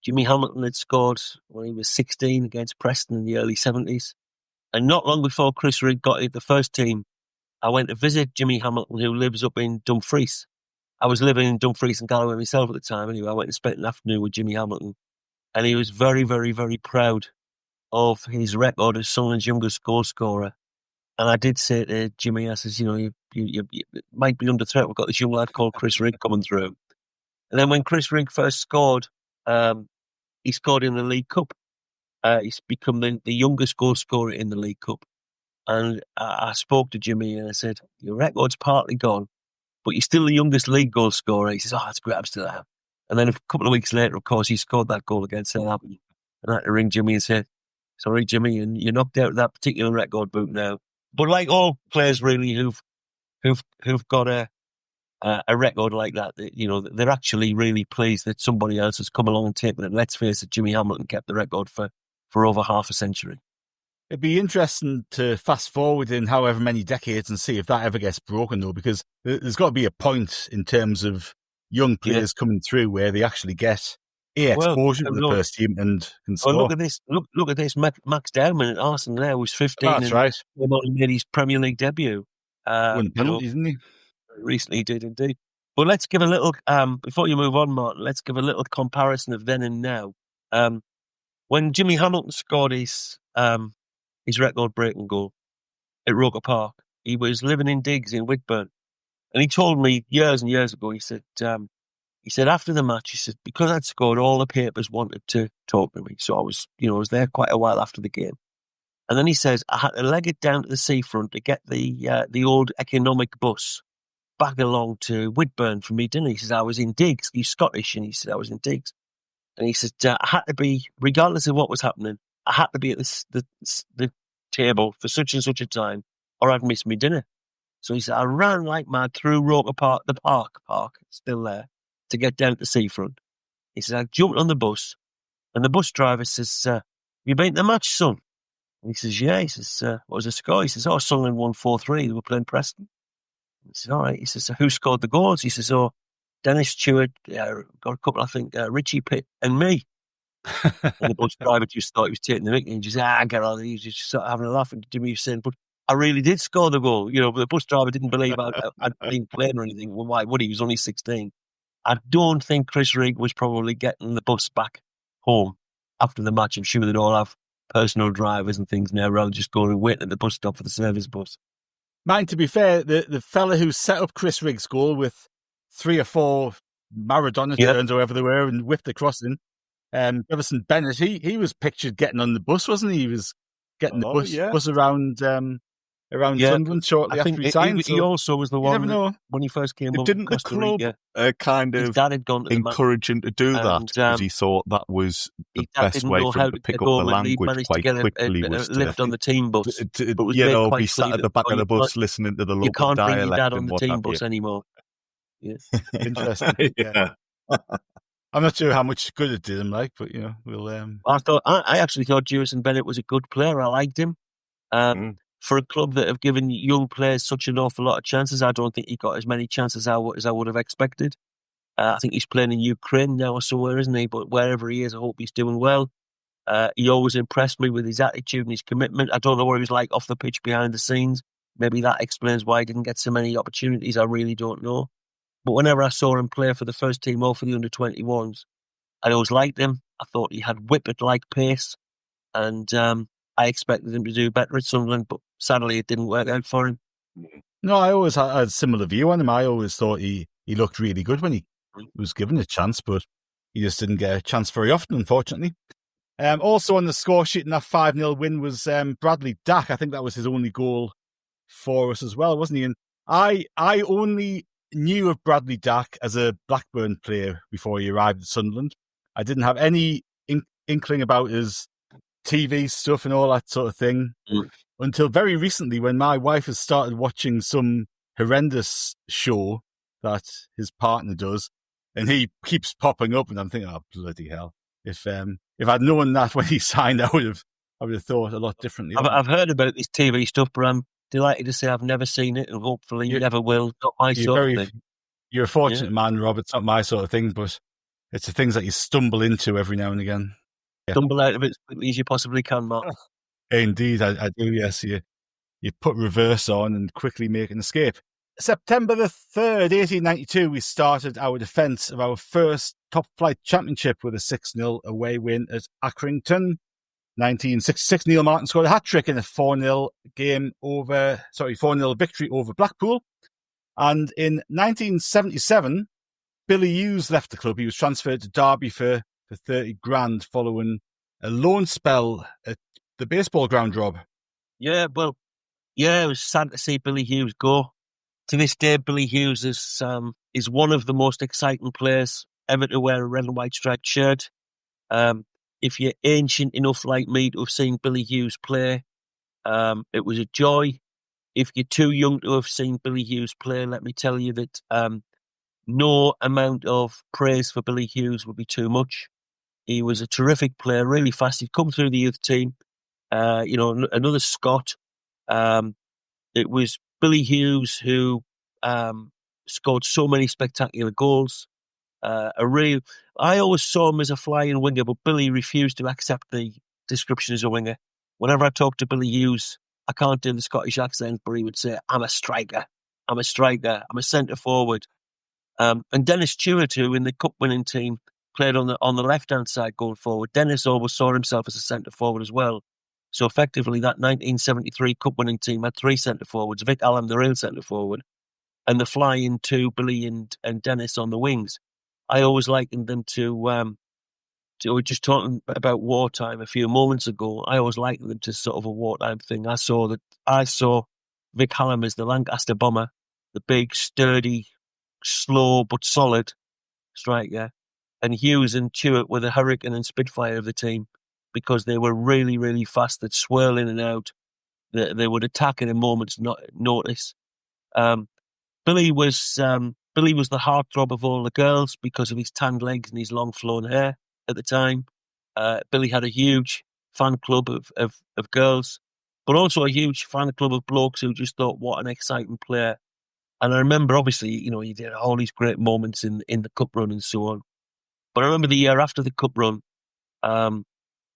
Jimmy Hamilton had scored when he was 16 against Preston in the early 70s. And not long before Chris Riggs got in the first team, I went to visit Jimmy Hamilton, who lives up in Dumfries. I was living in Dumfries and Galloway myself at the time. Anyway, I went and spent an afternoon with Jimmy Hamilton. And he was very, very, very proud of his record as Sunderland's youngest goal scorer. And I did say to Jimmy, I says, you might be under threat. We've got this young lad called Chris Riggs coming through. And then when Chris Riggs first scored, he scored in the League Cup. He's become the youngest goal scorer in the League Cup. And I spoke to Jimmy and I said, your record's partly gone, but you're still the youngest league goal scorer. He says, oh, that's great, I'm still there. And then a couple of weeks later, of course, he scored that goal against Southampton. And I had to ring Jimmy and say, sorry, Jimmy, and you're knocked out of that particular record book now. But like all players really who've got a a record like that, they're actually really pleased that somebody else has come along and taken it. Let's face it, Jimmy Hamilton kept the record for over half a century. It'd be interesting to fast forward in however many decades and see if that ever gets broken, though, because there's got to be a point in terms of young players coming through where they actually get exposure to the first team and can score. Look at this. Look at this. Max Dowman at Arsenal there was 15. That's right. He made his Premier League debut. Won penalties, didn't he? Recently he did indeed. But let's give a little, before you move on, Martin, let's give a little comparison of then and now. When Jimmy Hamilton scored his record-breaking goal at Roker Park, he was living in digs in Whitburn. And he told me years and years ago, he said after the match, he said, because I'd scored, all the papers wanted to talk to me. So I was there quite a while after the game. And then he says, I had to leg it down to the seafront to get the old economic bus back along to Whitburn for me dinner. He says, I was in digs. He's Scottish, and he said, I was in digs. And he said, I had to be, regardless of what was happening, I had to be at the table for such and such a time, or I'd miss my dinner. So he said, I ran like mad through Roker Park, the park, still there, to get down to the seafront. He said, I jumped on the bus, and the bus driver says, you been to the match, son? And he says, yeah. He says, what was the score? He says, Sunderland won 4-3. They were playing Preston. He says, all right. He says, who scored the goals? He says, Dennis Stewart, got a couple, I think, Richie Pitt and me. And the bus driver just thought he was taking the mickey and just said, get on. He was just sort of having a laugh. And Jimmy was saying, but I really did score the goal. But the bus driver didn't believe I'd been playing or anything. Well, why would he? He was only 16. I don't think Chris Rigg was probably getting the bus back home after the match. I'm sure they'd all have personal drivers and things now rather than just going and waiting at the bus stop for the service bus. Mind, to be fair, the fella who set up Chris Rigg's goal with 3 or 4 Maradona turns or whatever they were and whipped the crossing, Jefferson Bennett, he was pictured getting on the bus, wasn't he? He was getting the bus around Sunderland shortly after he signed. He also was the one that, when he first came up. Didn't the club kind of encourage him to do that because he thought that was the best way for him to pick up the language quite quickly? Was to lift on the team bus. Be sat at the back of the bus listening to the local dialect. You can't bring your dad on the team bus anymore. Yes. Interesting. Yeah. I'm not sure how much good it did him, but we'll. I actually thought Jefferson Bennett was a good player. I liked him. For a club that have given young players such an awful lot of chances, I don't think he got as many chances as I would have expected. I think he's playing in Ukraine now or somewhere, isn't he? But wherever he is, I hope he's doing well. He always impressed me with his attitude and his commitment. I don't know what he was like off the pitch behind the scenes. Maybe that explains why he didn't get so many opportunities. I really don't know. But whenever I saw him play for the first team or for the under-21s, I always liked him. I thought he had whippet-like pace. And I expected him to do better at Sunderland, but sadly it didn't work out for him. No, I always had a similar view on him. I always thought he looked really good when he was given a chance, but he just didn't get a chance very often, unfortunately. Also on the score sheet in that 5-0 win was Bradley Dack. I think that was his only goal for us as well, wasn't he? And I only knew of Bradley Dack as a Blackburn player before he arrived at Sunderland. I didn't have any inkling about his TV stuff and all that sort of thing until very recently when my wife has started watching some horrendous show that his partner does, and he keeps popping up, and I'm thinking, oh, bloody hell. If I'd known that when he signed, I would have thought a lot differently. I've heard about this TV stuff, but I'm delighted to say I've never seen it, and hopefully you never will. Not my sort of thing. You're a fortunate man, Rob. It's not my sort of thing, but it's the things that you stumble into every now and again. Stumble out of it as quickly as you possibly can, Mark. Indeed, I do, yes. You put reverse on and quickly make an escape. September the 3rd, 1892, we started our defence of our first top-flight championship with a 6-0 away win at Accrington. 1966, Neil Martin scored a hat-trick in a 4-0 victory over Blackpool. And in 1977, Billy Hughes left the club. He was transferred to Derby for 30 grand following a loan spell at the baseball ground, Rob. Yeah, well, it was sad to see Billy Hughes go. To this day, Billy Hughes is one of the most exciting players ever to wear a red and white striped shirt. If you're ancient enough like me to have seen Billy Hughes play, it was a joy. If you're too young to have seen Billy Hughes play, let me tell you that no amount of praise for Billy Hughes would be too much. He was a terrific player, really fast. He'd come through the youth team. Another Scot. It was Billy Hughes who scored so many spectacular goals. I always saw him as a flying winger, but Billy refused to accept the description as a winger. Whenever I talked to Billy Hughes, I can't do the Scottish accent, but he would say, I'm a striker. I'm a centre forward. And Dennis Stewart, who in the cup winning team played on the left hand side going forward. Dennis always saw himself as a centre forward as well. So effectively, that 1973 cup winning team had 3 centre forwards: Vic Hallam, the real centre forward, and the fly-in 2, Billy and Dennis on the wings. I always likened them to we were just talking about wartime a few moments ago. I always likened them to sort of a wartime thing. I saw Vic Hallam as the Lancaster bomber, the big, sturdy, slow but solid striker, and Hughes and Stewart were the Hurricane and Spitfire of the team, because they were really, really fast. They'd swirl in and out. They would attack at a moment's notice. Billy was the heartthrob of all the girls because of his tanned legs and his long flowing hair at the time. Billy had a huge fan club of girls, but also a huge fan club of blokes who just thought, what an exciting player. And I remember, obviously, he did all these great moments in the cup run and so on. But I remember the year after the cup run,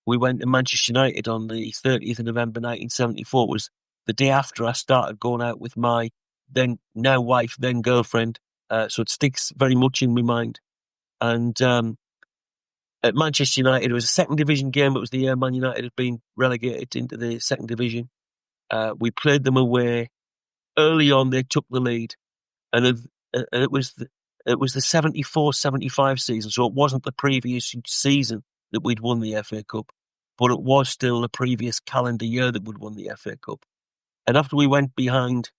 we went to Manchester United on the 30th of November 1974. It was the day after I started going out with my then now wife, then girlfriend. So it sticks very much in my mind. And at Manchester United, it was a second division game. It was the year Man United had been relegated into the second division. We played them away. Early on, they took the lead, and it was the 74-75 season. So it wasn't the previous season that we'd won the FA Cup, but it was still the previous calendar year that we'd won the FA Cup. And after we went behind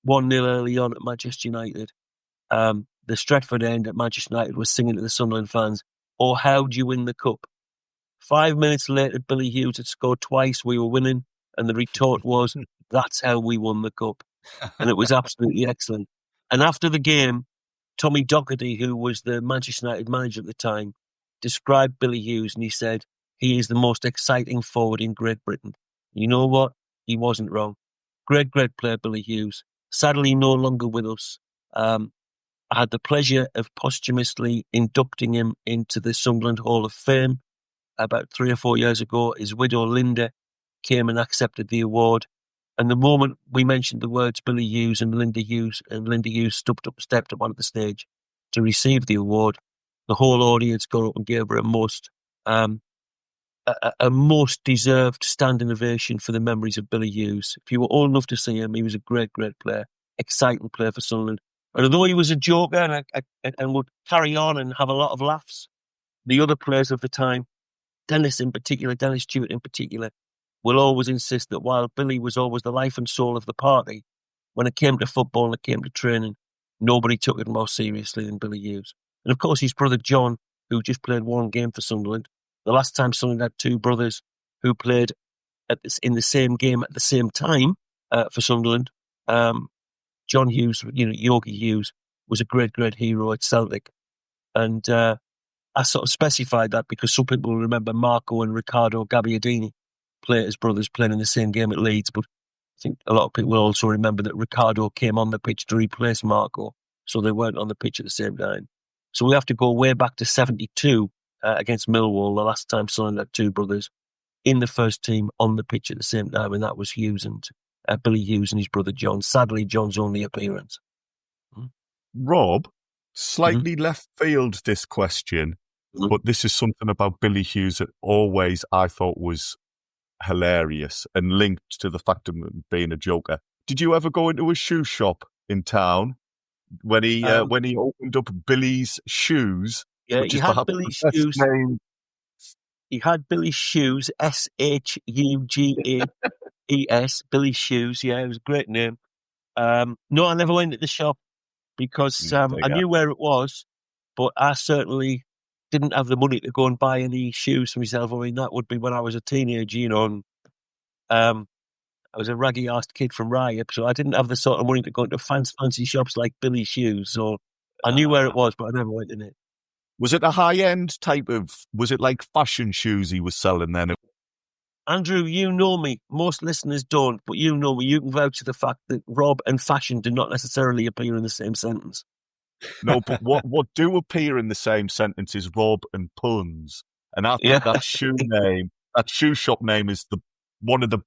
1-0 early on at Manchester United, the Stretford end at Manchester United was singing to the Sunderland fans, "Oh, how'd you win the cup?" 5 minutes later, Billy Hughes had scored twice. We were winning, and the retort was, "That's how we won the cup." And it was absolutely excellent. And after the game, Tommy Docherty, who was the Manchester United manager at the time, described Billy Hughes, and he said, he is the most exciting forward in Great Britain. You know what? He wasn't wrong. Great player, Billy Hughes. Sadly, no longer with us. I had the pleasure of posthumously inducting him into the Sunderland Hall of Fame about 3 or 4 years ago. His widow, Linda, came and accepted the award. And the moment we mentioned the words Billy Hughes and Linda Hughes stepped up onto the stage to receive the award, the whole audience got up and gave her a most deserved standing ovation for the memories of Billy Hughes. If you were old enough to see him, he was a great player, exciting player for Sunderland. And although he was a joker and would carry on and have a lot of laughs, the other players of the time, Dennis Stewart in particular, will always insist that while Billy was always the life and soul of the party, when it came to football and it came to training, nobody took it more seriously than Billy Hughes. And of course, his brother John, who just played 1 game for Sunderland, the last time Sunderland had 2 brothers who played in the same game at the same time for Sunderland, John Hughes, Yogi Hughes, was a great hero at Celtic. And I sort of specified that because some people will remember Marco and Riccardo Gabbiadini play as brothers playing in the same game at Leeds, but I think a lot of people will also remember that Riccardo came on the pitch to replace Marco, so they weren't on the pitch at the same time. So we have to go way back to 72 against Millwall, the last time Sunderland had 2 brothers in the first team on the pitch at the same time, and that was Billy Hughes and his brother John. Sadly, John's only appearance. Rob, slightly left field this question, but this is something about Billy Hughes that always I thought was hilarious and linked to the fact of him being a joker. Did you ever go into a shoe shop in town when he opened up Billy's Shoes? Yeah, he had Billy's Shoes. He had Billy's Shoes, SHUGAES, Billy's Shoes. Yeah, it was a great name. No, I never went to the shop because I knew where it was, but I certainly didn't have the money to go and buy any shoes for myself. I mean, that would be when I was a teenager, and I was a raggy-arsed kid from Rye, so I didn't have the sort of money to go into fancy shops like Billy's Shoes. So I knew where it was, but I never went in it. Was it a high-end type of... Was it like fashion shoes he was selling then? Andrew, you know me. Most listeners don't, but you know me. You can vouch to the fact that Rob and fashion do not necessarily appear in the same sentence. No, but what do appear in the same sentence is Rob and puns. And I think that shoe shop name is one of the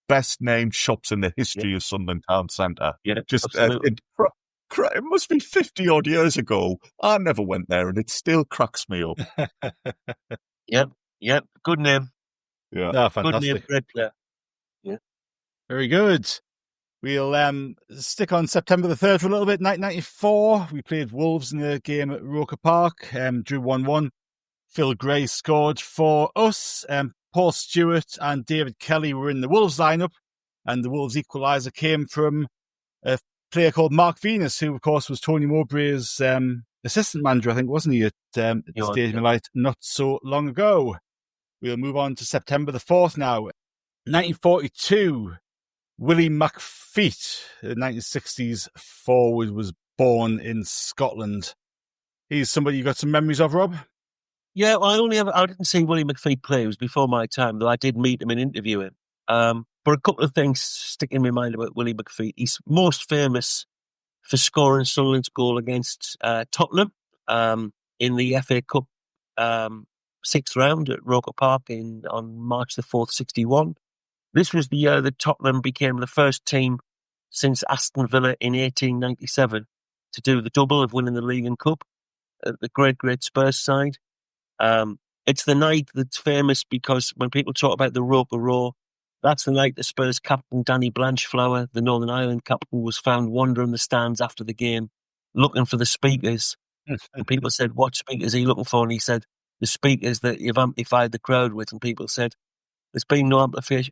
best named shops in the history of Sunderland Town Centre. Yeah, it must be 50 odd years ago. I never went there, and it still cracks me up. Yep. Good name. Yeah, no, fantastic. Good name, great player. Yeah, very good. We'll stick on September the 3rd for a little bit. 1994, we played Wolves in the game at Roker Park. Drew 1-1. Phil Gray scored for us. Paul Stewart and David Kelly were in the Wolves lineup, and the Wolves equaliser came from a player called Mark Venus, who, of course, was Tony Mowbray's assistant manager, I think, wasn't he, at Stadium Light not so long ago. We'll move on to September the 4th now. 1942, Willie McPheat, the 1960s forward, was born in Scotland. He's somebody you got some memories of, Rob? Yeah, well, I didn't see Willie McPheat play. It was before my time, though I did meet him and interview him. But a couple of things stick in my mind about Willie McPheat. He's most famous for scoring Sunderland's goal against Tottenham in the FA Cup 6th round at Roker Park on March the 4th, 61. This was the year that Tottenham became the first team since Aston Villa in 1897 to do the double of winning the league and cup at the great Spurs side. It's the night that's famous because when people talk about the Roker Row, that's the night the Spurs captain Danny Blanchflower, the Northern Ireland captain, was found wandering the stands after the game looking for the speakers. And people said, what speakers are you looking for? And he said, the speakers that you've amplified the crowd with. And people said, there's been no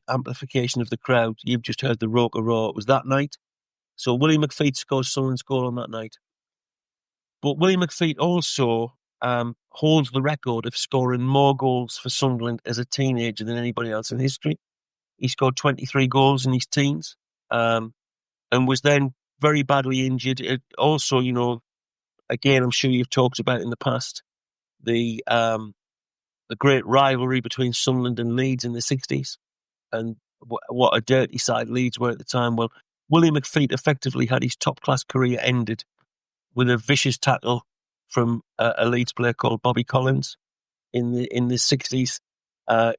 amplification of the crowd. You've just heard the Roker Row. It was that night. So Willie McPheat scores Sunderland's goal on that night. But Willie McPheat also holds the record of scoring more goals for Sunderland as a teenager than anybody else in history. He scored 23 goals in his teens and was then very badly injured. It also, again, I'm sure you've talked about in the past, the great rivalry between Sunderland and Leeds in the 60s and what a dirty side Leeds were at the time. Well, Willie McPheat effectively had his top-class career ended with a vicious tackle from a Leeds player called Bobby Collins in the 60s.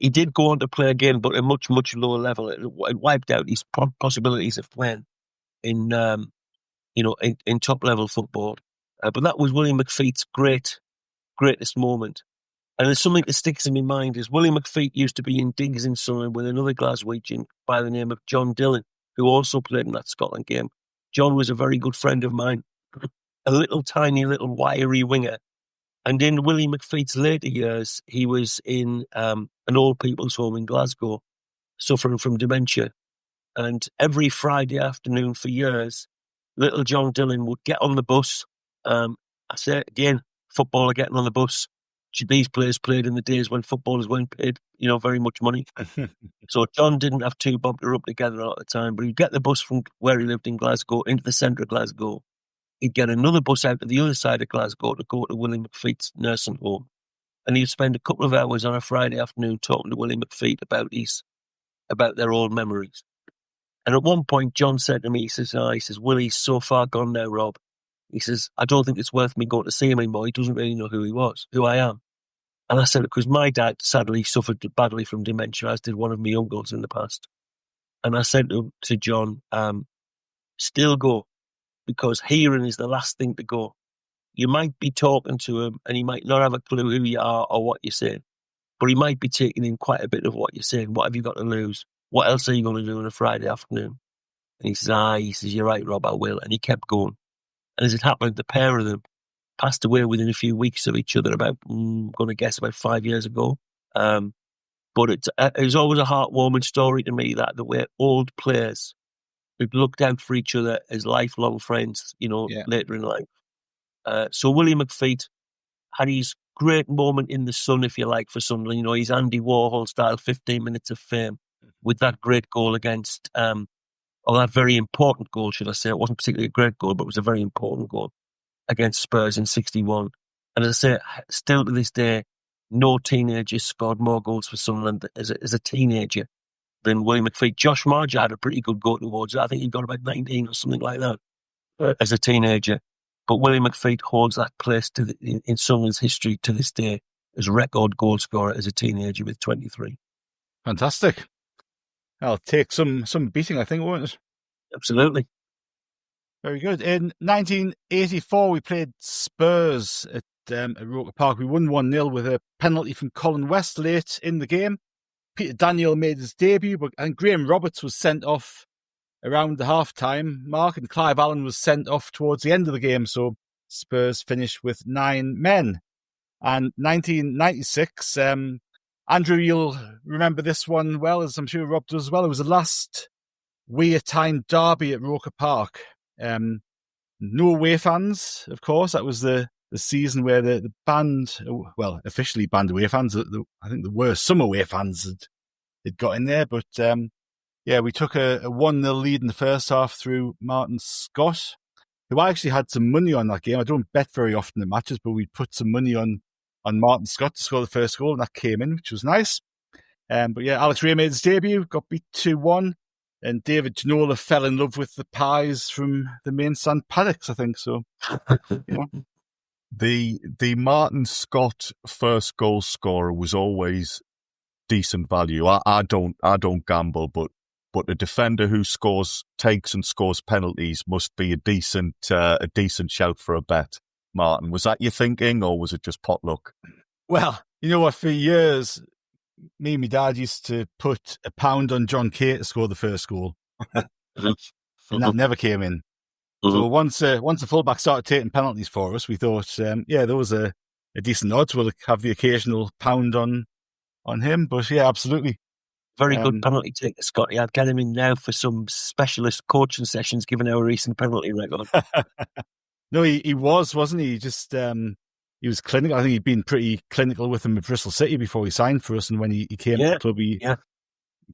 He did go on to play again, but at a much, much lower level. It wiped out his possibilities of playing in top-level football. But that was Willie McPheat's greatest moment. And there's something that sticks in my mind is Willie McPheat used to be in digs in Sunderland with another Glaswegian by the name of John Dillon, who also played in that Scotland game. John was a very good friend of mine, a little tiny, little wiry winger. And in Willie McPheat's later years, he was in an old people's home in Glasgow, suffering from dementia. And every Friday afternoon for years, little John Dillon would get on the bus. I say it again, footballer getting on the bus. These players played in the days when footballers weren't paid, very much money. So John didn't have two bob to rub together a lot of the time, but he'd get the bus from where he lived in Glasgow into the centre of Glasgow. He'd get another bus out to the other side of Glasgow to go to Willie McPheat's nursing home. And he'd spend a couple of hours on a Friday afternoon talking to Willie McPheat about their old memories. And at one point, John said to me, he says, Willie's so far gone now, Rob. He says, I don't think it's worth me going to see him anymore. He doesn't really know who I am. And I said, because my dad sadly suffered badly from dementia, as did one of my uncles in the past. And I said to John, still go, because hearing is the last thing to go. You might be talking to him and he might not have a clue who you are or what you're saying, but he might be taking in quite a bit of what you're saying. What have you got to lose? What else are you going to do on a Friday afternoon? And he says, you're right, Rob, I will. And he kept going. And as it happened, the pair of them passed away within a few weeks of each other about, I'm going to guess, about 5 years ago. But it was always a heartwarming story to me that the way old players who'd looked out for each other as lifelong friends, later in life. So Willie McPheat had his great moment in the sun, if you like, for Sunderland. His Andy Warhol style 15 minutes of fame with that great goal against, or that very important goal, should I say. It wasn't particularly a great goal, but it was a very important goal against Spurs in 61. And as I say, still to this day, no teenager scored more goals for Sunderland as a teenager than Willie McPheat. Josh Marger had a pretty good go towards it. I think he got about 19 or something like that as a teenager. But Willie McPheat holds that place in Sunderland's history to this day as record goal scorer as a teenager with 23. Fantastic. I'll take some beating, I think, won't it? Absolutely. Very good. In 1984, we played Spurs at Roker Park. We won 1-0 with a penalty from Colin West late in the game. Peter Daniel made his debut, and Graham Roberts was sent off around the half-time mark, and Clive Allen was sent off towards the end of the game, so Spurs finished with 9 men. And 1996, Andrew, you'll remember this one well, as I'm sure Rob does as well. It was the last away-time derby at Roker Park. No away fans, of course. That was the season where the band, well, officially banned away fans. I think there were some away fans that got in there, but we took a 1-0 lead in the first half through Martin Scott, who I actually had some money on that game. I don't bet very often in matches, but we put some money on Martin Scott to score the first goal, and that came in, which was nice. Alex Ray made his debut, got beat 2-1, and David Ginola fell in love with the pies from the main stand paddocks, I think. So, yeah. The Martin Scott first goal scorer was always decent value. I don't gamble, but a defender who takes and scores penalties must be a decent shout for a bet. Martin, was that your thinking, or was it just pot luck? Well, you know what? For years, me and my dad used to put £1 on John Kay to score the first goal, and that never came in. So once the fullback started taking penalties for us, we thought, there was a decent odds. We'll have the occasional £1 on him. But yeah, absolutely. Very good penalty taker, Scotty. I'd get him in now for some specialist coaching sessions, given our recent penalty record. No, he wasn't he? Just he was clinical. I think he'd been pretty clinical with him at Bristol City before he signed for us, and when he came to the club, he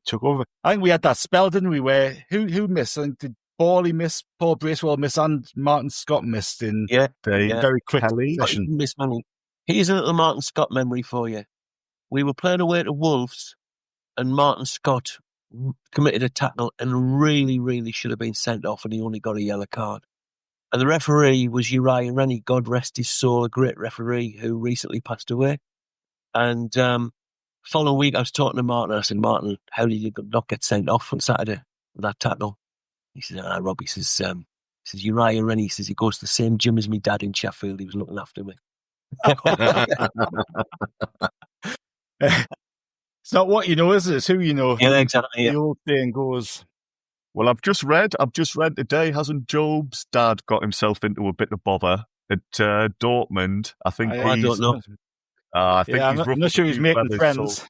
took over. I think we had that spell, didn't we? Where who missed? I think did Borley miss, Paul Bracewell miss, and Martin Scott missed in very quick succession. Miss money. Here's a little Martin Scott memory for you. We were playing away to Wolves, and Martin Scott committed a tackle and really, really should have been sent off, and he only got a yellow card. And the referee was Uriah Rennie, God rest his soul, a great referee who recently passed away. And following week, I was talking to Martin. I said, Martin, how did you not get sent off on Saturday with that tackle? He said, Rob, he says, Uriah Rennie, he says, he goes to the same gym as my dad in Sheffield. He was looking after me. It's not what you know, is it? It's who you know. Yeah, exactly. The old saying goes. Well, I've just read today, hasn't Job's dad got himself into a bit of bother at Dortmund? I think I don't know. I'm not sure he's making friends. So,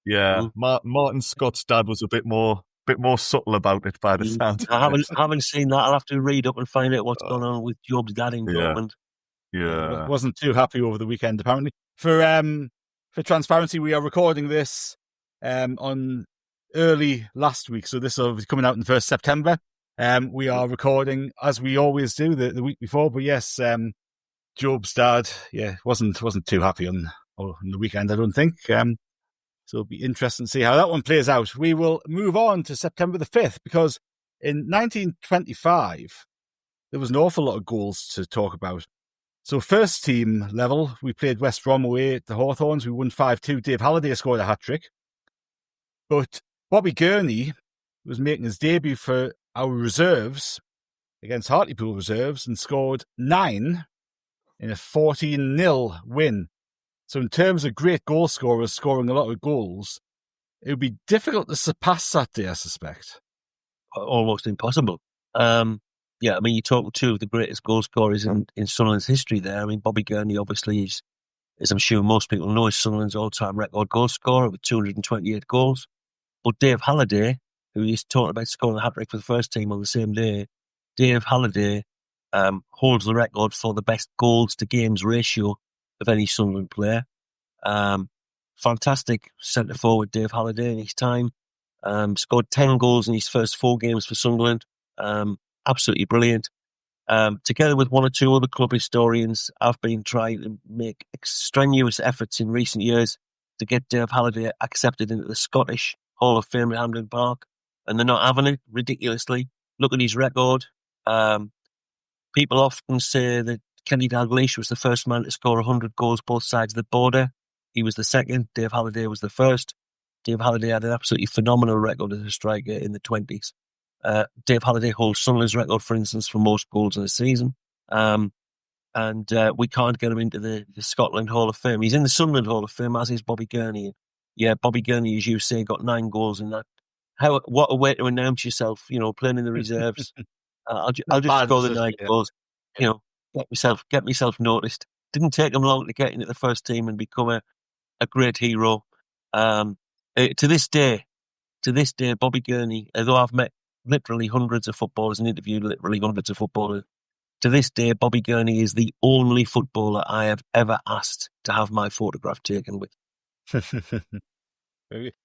yeah, Martin Scott's dad was a bit more subtle about it by the sound. I haven't seen that. I'll have to read up and find out what's going on with Job's dad in Dortmund. Yeah. Wasn't too happy over the weekend, apparently. For transparency, we are recording this on early last week, so this will be coming out on the 1st September. We are recording, as we always do, the week before, but yes, Job's dad, wasn't too happy on the weekend, I don't think. So it'll be interesting to see how that one plays out. We will move on to September the 5th, because in 1925, there was an awful lot of goals to talk about. So first team level, we played West Brom away at the Hawthorns. We won 5-2. Dave Halliday scored a hat-trick. But Bobby Gurney was making his debut for our reserves against Hartlepool reserves and scored 9 in a 14-0 win. So in terms of great goal scorers scoring a lot of goals, it would be difficult to surpass that day, I suspect. Almost impossible. You're talking two of the greatest goal scorers in Sunderland's history there. I mean, Bobby Gurney obviously is, as I'm sure most people know, is Sunderland's all-time record goal scorer with 228 goals. But Dave Halliday, who is talking about scoring the hat-trick for the first team on the same day, Dave Halliday holds the record for the best goals-to-games ratio of any Sunderland player. Fantastic centre-forward Dave Halliday in his time. Scored 10 goals in his first 4 games for Sunderland. Absolutely brilliant. Together with one or two other club historians, I've been trying to make strenuous efforts in recent years to get Dave Halliday accepted into the Scottish Hall of Fame at Hampden Park, and they're not having it, ridiculously. Look at his record. People often say that Kenny Dalglish was the first man to score 100 goals both sides of the border. He was the second. Dave Halliday was the first. Dave Halliday had an absolutely phenomenal record as a striker in the 20s. Dave Halliday holds Sunderland's record, for instance, for most goals in a season. And we can't get him into the Scotland Hall of Fame. He's in the Sunderland Hall of Fame, as is Bobby Gurney. Yeah, Bobby Gurney, as you say, got 9 goals in that. What a way to announce yourself, playing in the reserves. I'll just score the 9 goals. Get myself noticed. Didn't take him long to get into the first team and become a great hero. To this day, Bobby Gurney, although I've met literally hundreds of footballers and interviewed literally hundreds of footballers, to this day, Bobby Gurney is the only footballer I have ever asked to have my photograph taken with.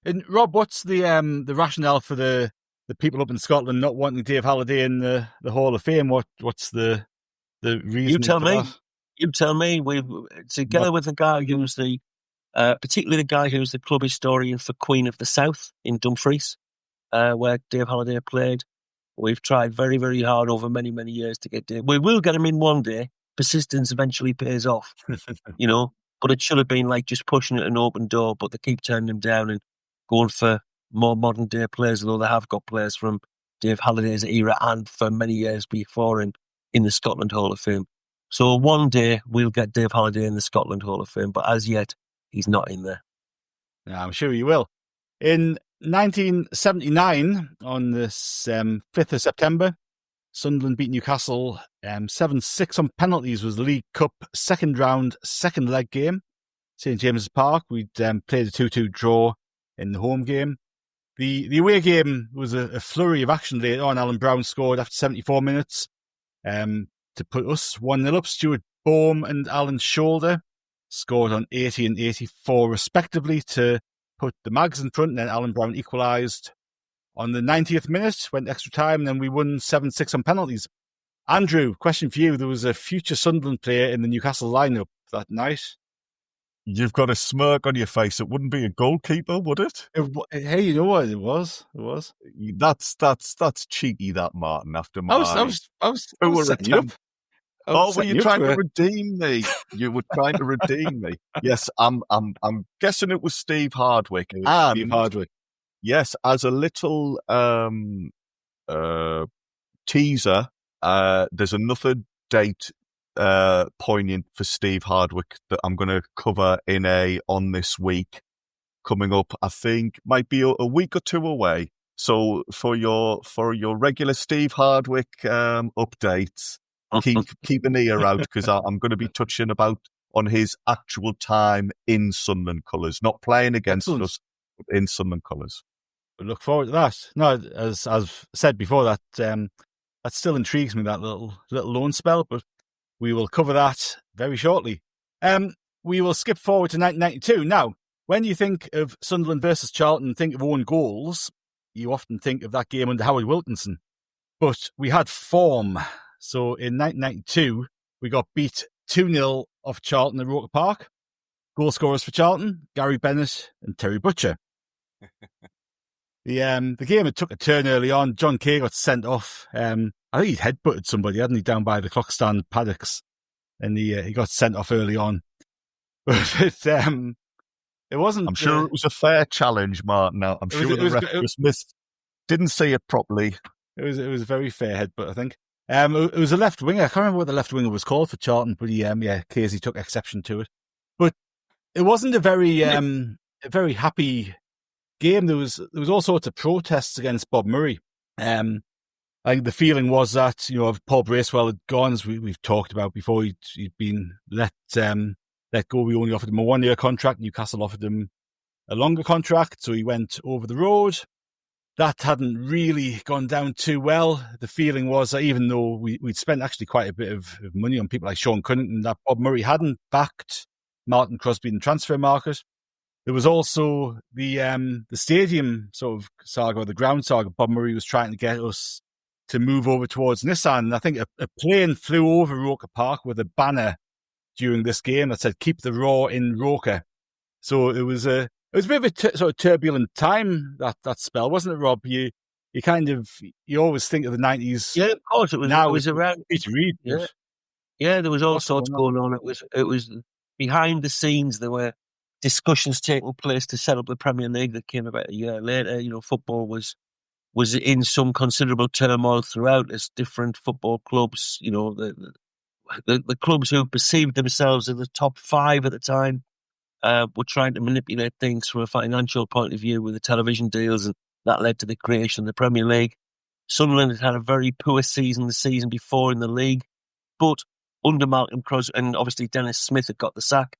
And Rob, what's the rationale for the people up in Scotland not wanting Dave Halliday in the Hall of Fame? What's the reason? You tell me. That? You tell me. We're together with the guy who's particularly the guy who's the club historian for Queen of the South in Dumfries, where Dave Halliday played. We've tried very, very hard over many, many years to get Dave. We will get him in one day. Persistence eventually pays off, But it should have been like just pushing at an open door, but they keep turning him down and going for more modern day players, although they have got players from Dave Halliday's era and for many years before in the Scotland Hall of Fame. So one day we'll get Dave Halliday in the Scotland Hall of Fame, but as yet, he's not in there. Yeah, I'm sure you will. In 1979, on this 5th of September, Sunderland beat Newcastle 7-6 on penalties. Was the League Cup second round, second leg game. St James's Park. We'd played a 2-2 draw in the home game. The away game was a flurry of action later on. Alan Brown scored after 74 minutes to put us 1-0 up. Stuart Bohm and Alan Shoulder scored on 80 and 84 respectively to put the Mags in front, and then Alan Brown equalised on the 90th minute, went extra time, and then we won 7-6 on penalties. Andrew, question for you. There was a future Sunderland player in the Newcastle lineup that night. You've got a smirk on your face. It wouldn't be a goalkeeper, would it? Hey, you know what? It was. That's cheeky, that, Martin. After my, I was setting you up. Were you trying to redeem me? You were trying to redeem me. Yes, I'm guessing it was Steve Hardwick. Steve Hardwick. Yes, as a little teaser, there's another date poignant for Steve Hardwick that I'm going to cover in on this week coming up. I think might be a week or two away. So for your regular Steve Hardwick updates, keep an ear out, because I'm going to be touching on his actual time in Sunderland colours, not playing against us, but in Sunderland colours. We look forward to that. No, as I've said before, that still intrigues me, that little loan spell, but we will cover that very shortly. We will skip forward to 1992. Now, when you think of Sunderland versus Charlton, think of own goals, you often think of that game under Howard Wilkinson. But we had form. So in 1992, we got beat 2-0 off Charlton at Roker Park. Goal scorers for Charlton, Gary Bennett and Terry Butcher. The game had took a turn early on. John Kay got sent off. I think he'd headbutted somebody, hadn't he, down by the clock stand paddocks. And he got sent off early on. But it wasn't... I'm sure it was a fair challenge, Martin. I'm sure the ref just missed. Didn't see it properly. It was a very fair headbutt, I think. It was a left winger. I can't remember what the left winger was called for Charlton, but Casey took exception to it. But it wasn't a very happy game. There was all sorts of protests against Bob Murray. I think the feeling was that Paul Bracewell had gone, as we've talked about before. He'd been let go. We only offered him a 1-year contract. Newcastle offered him a longer contract, so he went over the road. That hadn't really gone down too well. The feeling was that even though we'd spent actually quite a bit of money on people like Sean Cunnington, that Bob Murray hadn't backed Martin Crosby in the transfer market. There was also the stadium sort of saga, or the ground saga. Bob Murray was trying to get us to move over towards Nissan. And I think a plane flew over Roker Park with a banner during this game that said, "Keep the Raw in Roker." So it was a bit of a sort of turbulent time, that spell, wasn't it, Rob? You always think of the 90s. Yeah, of course. It was around Peter Reid. Yeah, there was all sorts going on. It was behind the scenes. There were discussions taking place to set up the Premier League that came about a year later. Football was in some considerable turmoil throughout as different football clubs, the clubs who perceived themselves as the top five at the time were trying to manipulate things from a financial point of view with the television deals, and that led to the creation of the Premier League. Sunderland had a very poor season the season before in the league, but under Malcolm Crosby, and obviously Dennis Smith had got the sack,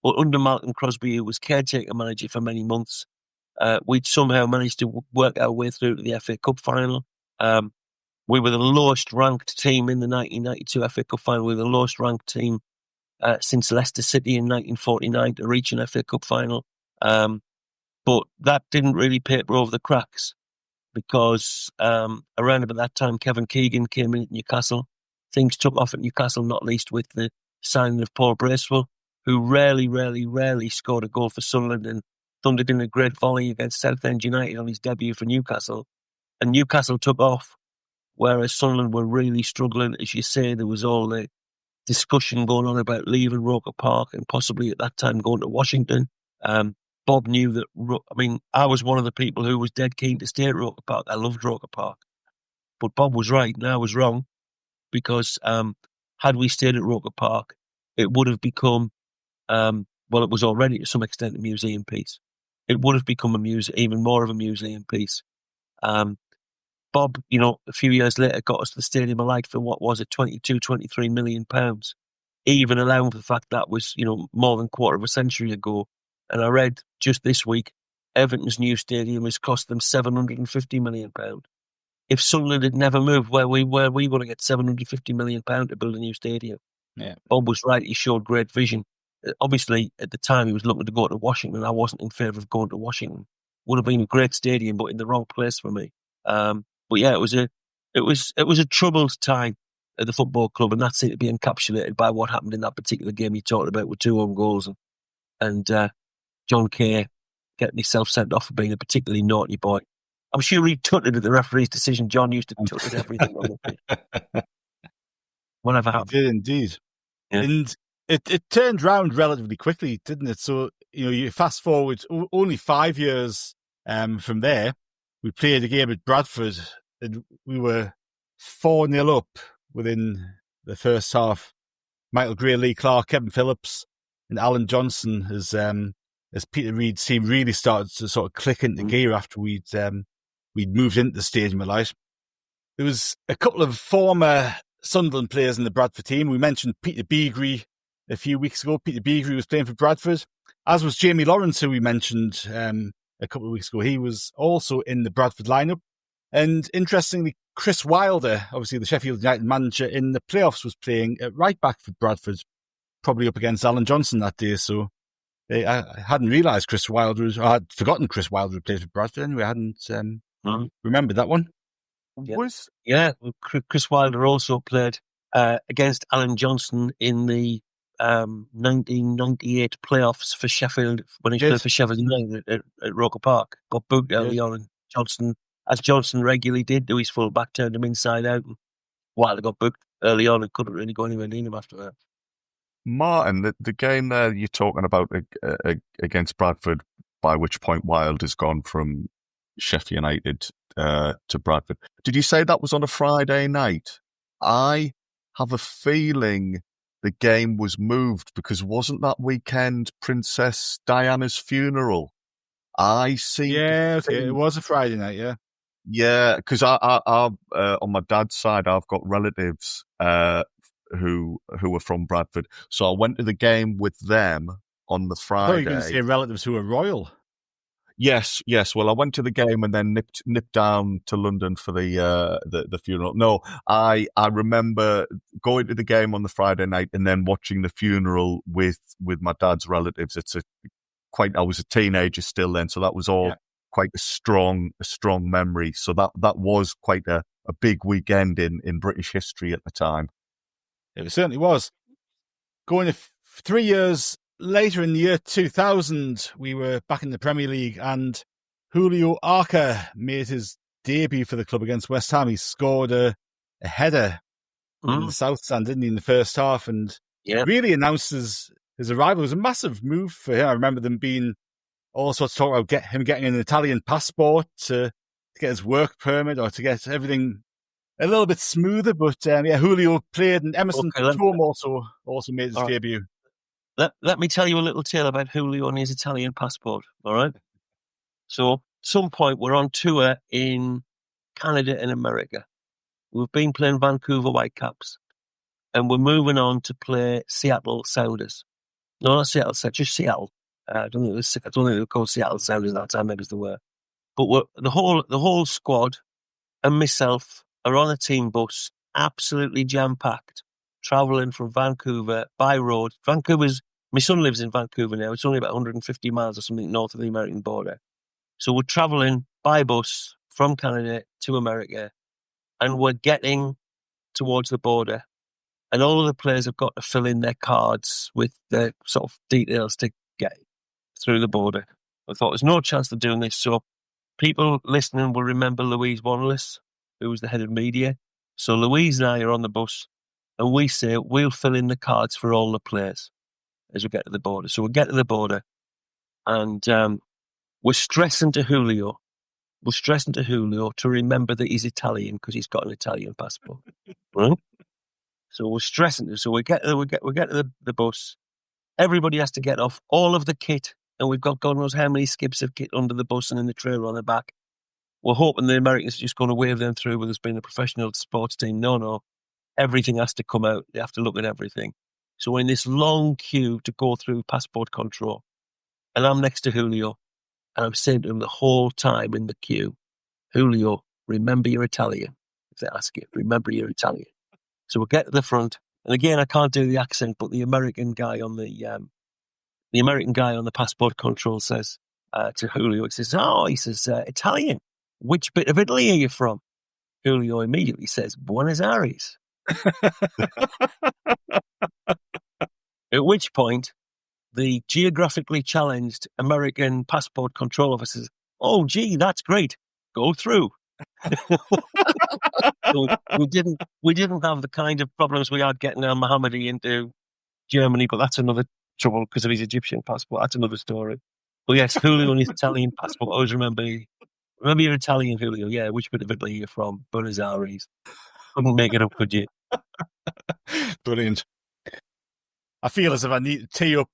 but under Malcolm Crosby, who was caretaker manager for many months, we'd somehow managed to work our way through to the FA Cup final. We were the lowest ranked team in the 1992 FA Cup final. We were the lowest ranked team since Leicester City in 1949 to reach an FA Cup final. But that didn't really paper over the cracks because around about that time, Kevin Keegan came in at Newcastle. Things took off at Newcastle, not least with the signing of Paul Bracewell, who rarely scored a goal for Sunderland and thundered in a great volley against Southend United on his debut for Newcastle. And Newcastle took off, whereas Sunderland were really struggling. As you say, there was all the discussion going on about leaving Roker Park and possibly at that time going to Washington. Bob knew that, I was one of the people who was dead keen to stay at Roker Park. I loved Roker Park. But Bob was right and I was wrong because had we stayed at Roker Park, it would have become, it was already to some extent a museum piece. It would have become even more of a museum piece. Bob, a few years later got us to the Stadium of Light for what was it, 22, 23 million pounds, even allowing for the fact that was, more than a quarter of a century ago. And I read just this week, Everton's new stadium has cost them 750 million pounds. If Sunderland had never moved, where we going to get 750 million pounds to build a new stadium? Yeah. Bob was right. He showed great vision. Obviously, at the time, he was looking to go to Washington. I wasn't in favour of going to Washington. Would have been a great stadium, but in the wrong place for me. But yeah, it was a troubled time at the football club, and that seemed to be encapsulated by what happened in that particular game you talked about with 2 own goals and John Kay getting himself sent off for being a particularly naughty boy. I'm sure he tutted at the referee's decision. John used to tut at everything on the pitch. Whatever happened. He did indeed. Yeah. And it turned round relatively quickly, didn't it? So, you fast forward only 5 years from there, we played a game at Bradford and we were 4-0 up within the first half. Michael Gray, Lee Clark, Kevin Phillips and Alan Johnson as Peter Reid's team really started to sort of click into gear after we'd moved into the Stadium of Light. There was a couple of former Sunderland players in the Bradford team. We mentioned Peter Beagrie a few weeks ago. Peter Beagrie was playing for Bradford, as was Jamie Lawrence, who we mentioned a couple of weeks ago. He was also in the Bradford lineup. And interestingly, Chris Wilder, obviously the Sheffield United manager in the playoffs, was playing at right back for Bradford, probably up against Alan Johnson that day. So I hadn't realised I had forgotten Chris Wilder had played for Bradford anyway. I hadn't remembered that one. Yeah. Chris Wilder also played against Alan Johnson in the 1998 playoffs for Sheffield when he played for Sheffield United at Roker Park. Got booked early on, and Johnson regularly did do his full back, turned him inside out. And Wilder got booked early on and couldn't really go anywhere near him after that. Martin, the game there you're talking about against Bradford, by which point Wilder's gone from Sheffield United to Bradford. Did you say that was on a Friday night? I have a feeling the game was moved because wasn't that weekend Princess Diana's funeral? It was a Friday night, yeah. Yeah, because I on my dad's side, I've got relatives who are from Bradford, so I went to the game with them on the Friday. I thought you were going to say relatives who are royal. Yes. Well, I went to the game and then nipped down to London for the funeral. No, I remember going to the game on the Friday night and then watching the funeral with my dad's relatives. I was a teenager still then, so that was all quite a strong memory. So that was quite a a big weekend in British history at the time. It certainly was. Going 3 years later, in the year 2000, we were back in the Premier League, and Julio Arca made his debut for the club against West Ham. He scored a header in the South Stand, didn't he, in the first half, and really announced his arrival. It was a massive move for him. I remember them being all sorts of talk about him getting an Italian passport to get his work permit or to get everything a little bit smoother. But Julio played, and Emerson Tom also made his debut. Let me tell you a little tale about Julio and his Italian passport, all right? So at some point we're on tour in Canada and America. We've been playing Vancouver Whitecaps, and we're moving on to play Seattle Sounders. No, not Seattle, just Seattle. I don't think they were called Seattle Sounders at that time, maybe they were. But the whole squad and myself are on a team bus, absolutely jam-packed, travelling from Vancouver by road. My son lives in Vancouver now. It's only about 150 miles or something north of the American border. So we're travelling by bus from Canada to America, and we're getting towards the border. And all of the players have got to fill in their cards with the sort of details to get through the border. I thought there's no chance of doing this. So people listening will remember Louise Wanless, who was the head of media. So Louise and I are on the bus, and we say we'll fill in the cards for all the players as we get to the border. So we get to the border, and we're stressing to Julio to remember that he's Italian because he's got an Italian passport, right? So we're stressing. So we get to the bus. Everybody has to get off all of the kit, and we've got God knows how many skips of kit under the bus and in the trailer on the back. We're hoping the Americans are just going to wave them through with us being a professional sports team. No. Everything has to come out. They have to look at everything. So we're in this long queue to go through passport control. And I'm next to Julio. And I'm saying to him the whole time in the queue, Julio, remember you're Italian. If they ask you, remember you're Italian. So we get to the front. And again, I can't do the accent, but the American guy on the passport control says to Julio, he says, Italian. Which bit of Italy are you from? Julio immediately says, Buenos Aires. At which point, the geographically challenged American passport control officer says, oh, gee, that's great. Go through. So we didn't have the kind of problems we had getting Al-Mohammadi into Germany, but that's another trouble because of his Egyptian passport. That's another story. But yes, Julio and his Italian passport. I always remember you're Italian, Julio. Yeah, which bit of Italy are you from? Buenos Aires. Couldn't make it up, could you? Brilliant. I feel as if I need to tee up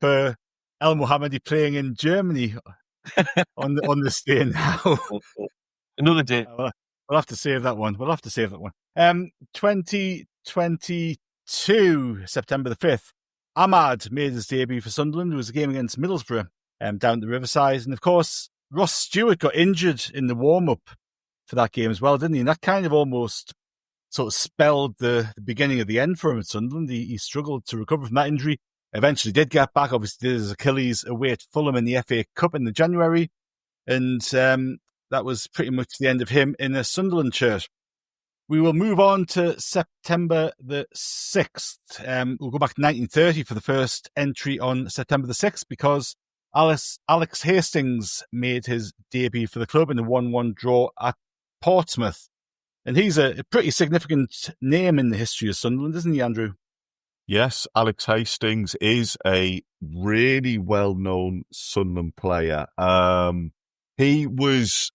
Al-Mohammadi playing in Germany on this day now. Another day. We'll have to save that one. 2022, September the 5th, Ahmad made his debut for Sunderland. It was a game against Middlesbrough down the Riverside. And of course, Ross Stewart got injured in the warm-up for that game as well, didn't he? And that kind of almost sort of spelled the beginning of the end for him at Sunderland. He struggled to recover from that injury. Eventually did get back. Obviously did his Achilles away at Fulham in the FA Cup in the January. And that was pretty much the end of him in a Sunderland shirt. We will move on to September the 6th. We'll go back to 1930 for the first entry on September the 6th because Alex Hastings made his debut for the club in a 1-1 draw at Portsmouth. And he's a pretty significant name in the history of Sunderland, isn't he, Andrew? Yes, Alex Hastings is a really well-known Sunderland player. He's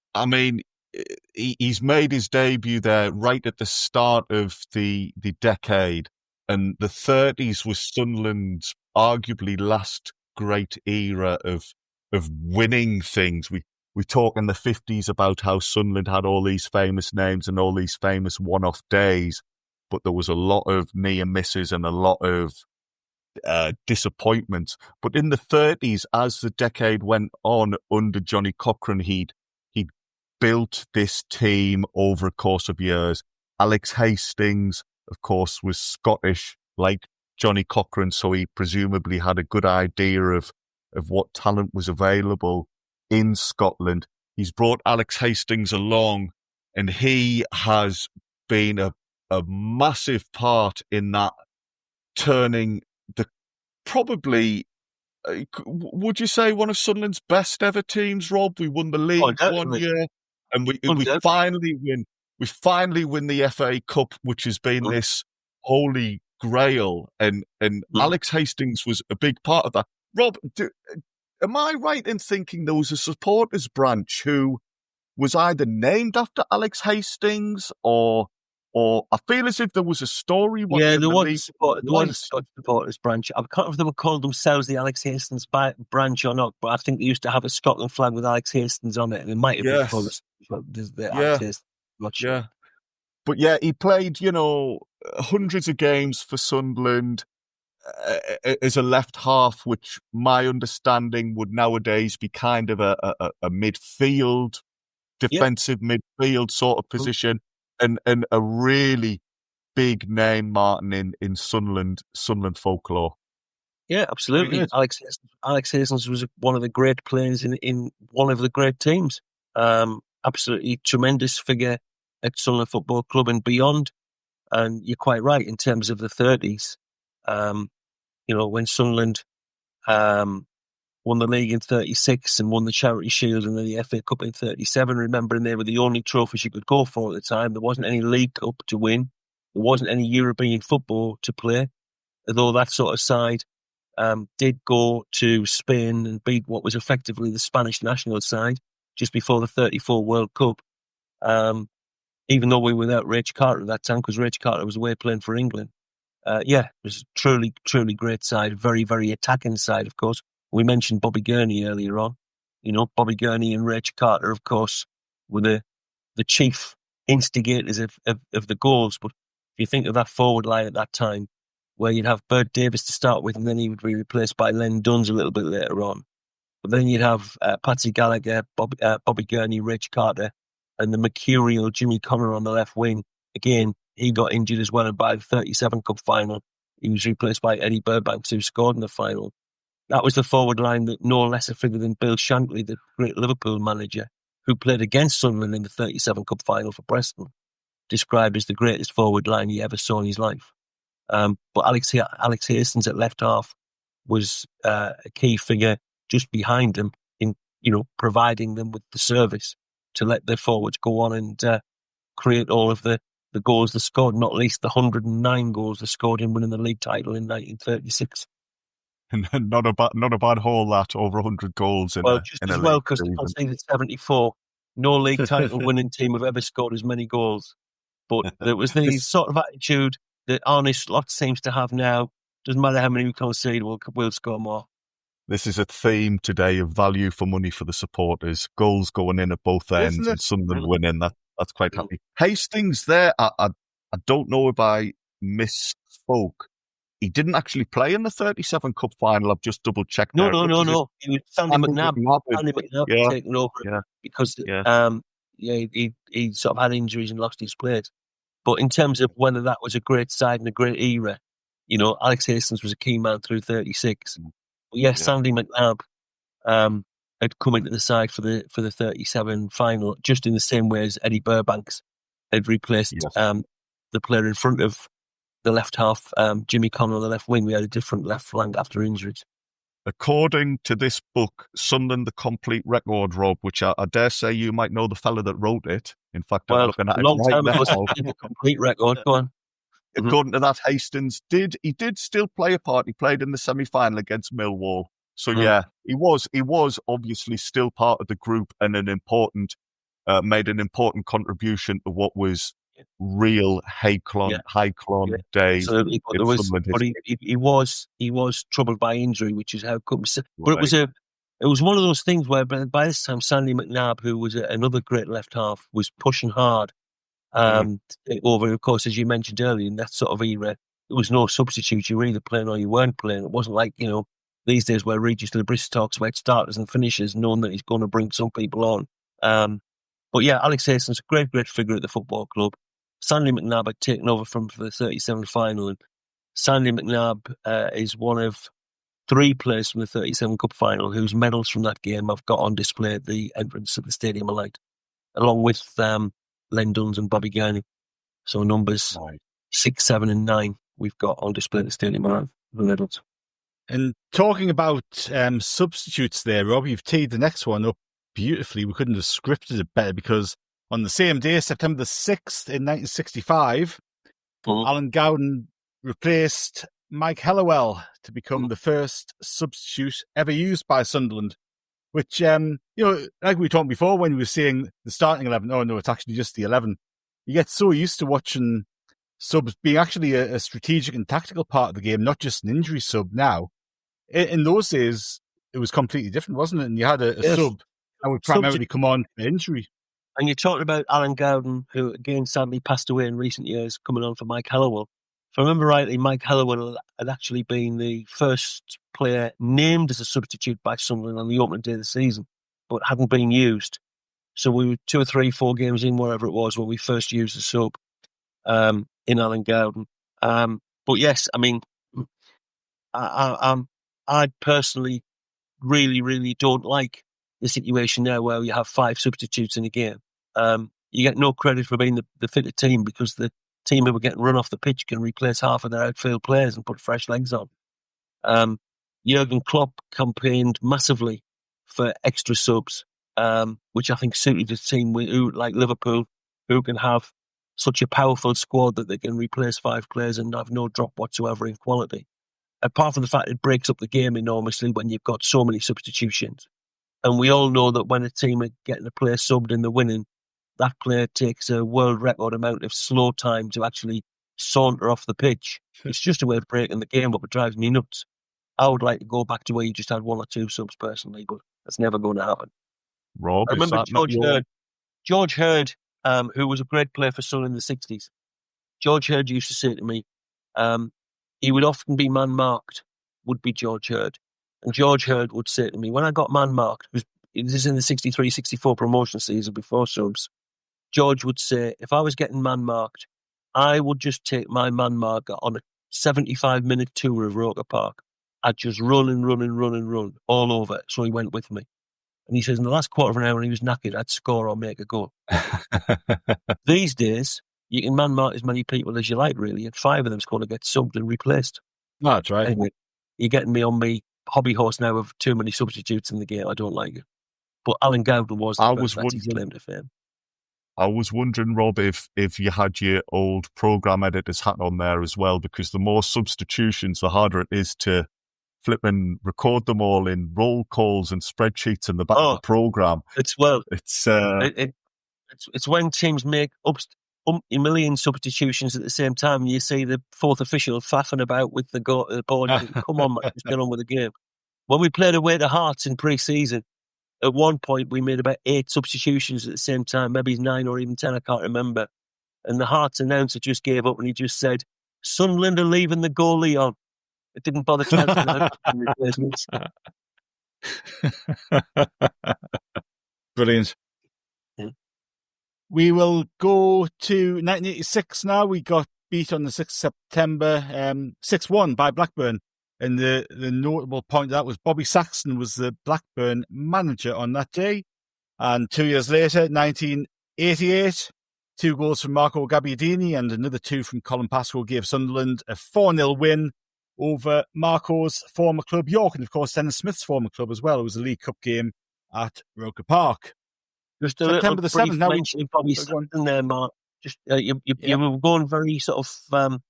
made his debut there right at the start of the decade. And the 30s was Sunderland's arguably last great era of winning things. We talk in the 50s about how Sunderland had all these famous names and all these famous one-off days, but there was a lot of near misses and a lot of disappointments. But in the 30s, as the decade went on under Johnny Cochran, he'd built this team over a course of years. Alex Hastings, of course, was Scottish, like Johnny Cochran, so he presumably had a good idea of what talent was available in Scotland. He's brought Alex Hastings along, and he has been a massive part in that turning the probably, would you say, one of Sunderland's best ever teams, Rob? We won the league one year, and we finally win. We finally win the FA Cup, which has been this holy grail, and Alex Hastings was a big part of that. Rob, am I right in thinking there was a supporters branch who was either named after Alex Hastings or I feel as if there was a story. Yeah, there was a supporters branch. I can't remember if they were called themselves the Alex Hastings branch or not, but I think they used to have a Scotland flag with Alex Hastings on it, and it might have been called the Alex Hastings. I'm not sure. Yeah. But yeah, he played, hundreds of games for Sunderland as a left half, which my understanding would nowadays be kind of a midfield, defensive midfield sort of position, and a really big name, Martin, in Sunderland folklore. Yeah, absolutely. Alex Hastings was one of the great players in one of the great teams. Absolutely tremendous figure at Sunderland Football Club and beyond. And you're quite right in terms of the 30s. When Sunderland won the league in 36 and won the Charity Shield and then the FA Cup in 37, remembering they were the only trophies you could go for at the time. There wasn't any League Cup to win. There wasn't any European football to play, although that sort of side did go to Spain and beat what was effectively the Spanish national side just before the 34 World Cup. Even though we were without Rach Carter at that time, because Rach Carter was away playing for England. It was a truly, truly great side, very, very attacking side, of course. We mentioned Bobby Gurney earlier on. Bobby Gurney and Rach Carter, of course, were the chief instigators of the goals. But if you think of that forward line at that time, where you'd have Bert Davis to start with, and then he would be replaced by Len Duns a little bit later on. But then you'd have Patsy Gallagher, Bobby Gurney, Rach Carter, and the mercurial Jimmy Connor on the left wing. Again, he got injured as well, and by the 37 Cup final, he was replaced by Eddie Burbanks, who scored in the final. That was the forward line that no less a figure than Bill Shankly, the great Liverpool manager, who played against Sunderland in the 37 Cup final for Preston, described as the greatest forward line he ever saw in his life. But Alex Hastings at left half was a key figure just behind him in, providing them with the service to let their forwards go on and create all of the goals they scored, not least the 109 goals they scored in winning the league title in 1936. And not a bad haul, that, over 100 goals in just as well, because they conceded 74. No league title winning team have ever scored as many goals. But there was the sort of attitude that Arne Slot seems to have now. Doesn't matter how many we concede, we'll score more. This is a theme today of value for money for the supporters. Goals going in at both ends and Sunderland winning. That's quite happy. Hastings there, I don't know if I misspoke. He didn't actually play in the 37 Cup final. I've just double checked. No. He was Sandy McNabb. Sandy McNabb taking over because he sort of had injuries and lost his place. But in terms of whether that was a great side and a great era, Alex Hastings was a key man through 36. Sandy McNabb had come into the side for the 37 final, just in the same way as Eddie Burbanks had replaced the player in front of the left half, Jimmy Connor on the left wing. We had a different left flank after injuries. According to this book, Sunderland, the Complete Record, Rob, which I dare say you might know the fella that wrote it. In fact, I'm looking at it right now. The Complete Record. Go on. According to that, Hastings did still play a part. He played in the semi-final against Millwall. So he was obviously still part of the group and made an important contribution to what was real high clon days. Absolutely. But he was troubled by injury, which is how it comes. But it was one of those things where by this time Sandy McNabb, who was another great left half, was pushing hard over. Of course, as you mentioned earlier, in that sort of era, there was no substitute. You were either playing or you weren't playing. It wasn't like these days where Regis Delabris talks about starters and finishers, knowing that he's going to bring some people on. But Alex Hastings, a great figure at the football club. Sandy McNabb had taken over for the 37 final, and Sandy McNabb is one of 3 players from the 37 Cup final whose medals from that game I've got on display at the entrance of the Stadium of Light, along with Len Duns and Bobby Gurney. So numbers 6, 7 and 9 we've got on display at the stadium around the Littles. And talking about substitutes there, Rob, you've teed the next one up beautifully. We couldn't have scripted it better because on the same day, September the 6th in 1965, Alan Gowden replaced Mike Hellawell to become the first substitute ever used by Sunderland, which, like we were talking before when we were seeing the starting 11, oh no, it's actually just the 11. You get so used to watching subs being actually a strategic and tactical part of the game, not just an injury sub now. In those days, it was completely different, wasn't it? And you had a sub that would primarily come on for injury. And you're talking about Alan Gowden, who again sadly passed away in recent years, coming on for Mike Hellawell. If I remember rightly, Mike Hellawell had actually been the first player named as a substitute by Sunderland on the opening day of the season, but hadn't been used. So we were 2 or 3, 4 games in, whatever it was, when we first used the sub in Alan Gowden. But yes, I mean, I personally really, really don't like the situation now where you have 5 substitutes in a game. You get no credit for being the fitter team because the team who were getting run off the pitch can replace half of their outfield players and put fresh legs on. Jurgen Klopp campaigned massively for extra subs, which I think suited the team who, like Liverpool, who can have such a powerful squad that they can replace 5 players and have no drop whatsoever in quality. Apart from the fact it breaks up the game enormously when you've got so many substitutions. And we all know that when a team are getting a player subbed and they're winning, that player takes a world record amount of slow time to actually saunter off the pitch. It's just a way of breaking the game up. It drives me nuts. I would like to go back to where you just had 1 or 2 subs personally, but that's never going to happen. Rob, I remember George Hurd, who was a great player for Sunderland in the 60s. George Hurd used to say to me, he would often be man-marked, would be George Hurd. And George Hurd would say to me, when I got man-marked, this is in the 63-64 promotion season before subs, George would say, if I was getting man-marked, I would just take my man-marker on a 75-minute tour of Roker Park. I'd just run and run and run and run all over it. So he went with me. And he says, in the last quarter of an hour when he was knackered, I'd score or make a goal. These days, you can man-mark as many people as you like, really, and 5 of them's going to get subbed and replaced. No, that's right. Anyway, you're getting me on me hobby horse now of too many substitutes in the game. I don't like it. But Alan Gowden was his claim to fame. I was wondering, Rob, if you had your old programme editor's hat on there as well, because the more substitutions, the harder it is to flip and record them all in roll calls and spreadsheets in the back of the programme. It's when teams make up a million substitutions at the same time, and you see the 4th official faffing about with the board. Come on, man, just get on with the game. When we played away to Hearts in pre-season, at one point we made about 8 substitutions at the same time, maybe 9 or even 10, I can't remember. And the Hearts announcer just gave up and he just said, Sunderland are leaving the goalie on. It didn't bother transferring replacements. Brilliant. We will go to 1986 now. We got beat on the 6th of September, 6-1 by Blackburn. And the notable point of that was Bobby Saxton was the Blackburn manager on that day. And 2 years later, 1988, 2 goals from Marco Gabbiadini and another 2 from Colin Pascoe gave Sunderland a 4-0 win over Marco's former club, York, and of course Dennis Smith's former club as well. It was a League Cup game at Roker Park. Just a September the 7th. Now mentioning Bobby Saxton there, Mark. Just you were going very sort of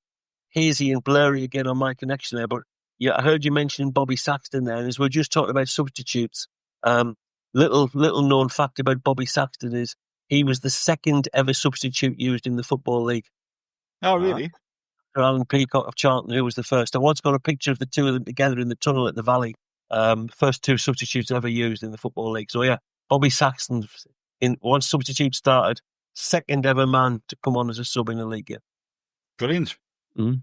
hazy and blurry again on my connection there, but yeah, I heard you mention Bobby Saxton there, and as we're just talking about substitutes, little known fact about Bobby Saxton is he was the 2nd ever substitute used in the Football League. Oh, really? Alan Peacock of Charlton, who was the first. I once got a picture of the 2 of them together in the tunnel at the Valley. First 2 substitutes ever used in the Football League. So yeah, Bobby Saxton, once substitute started, 2nd ever man to come on as a sub in the league. Yeah. Brilliant. Mm-hmm.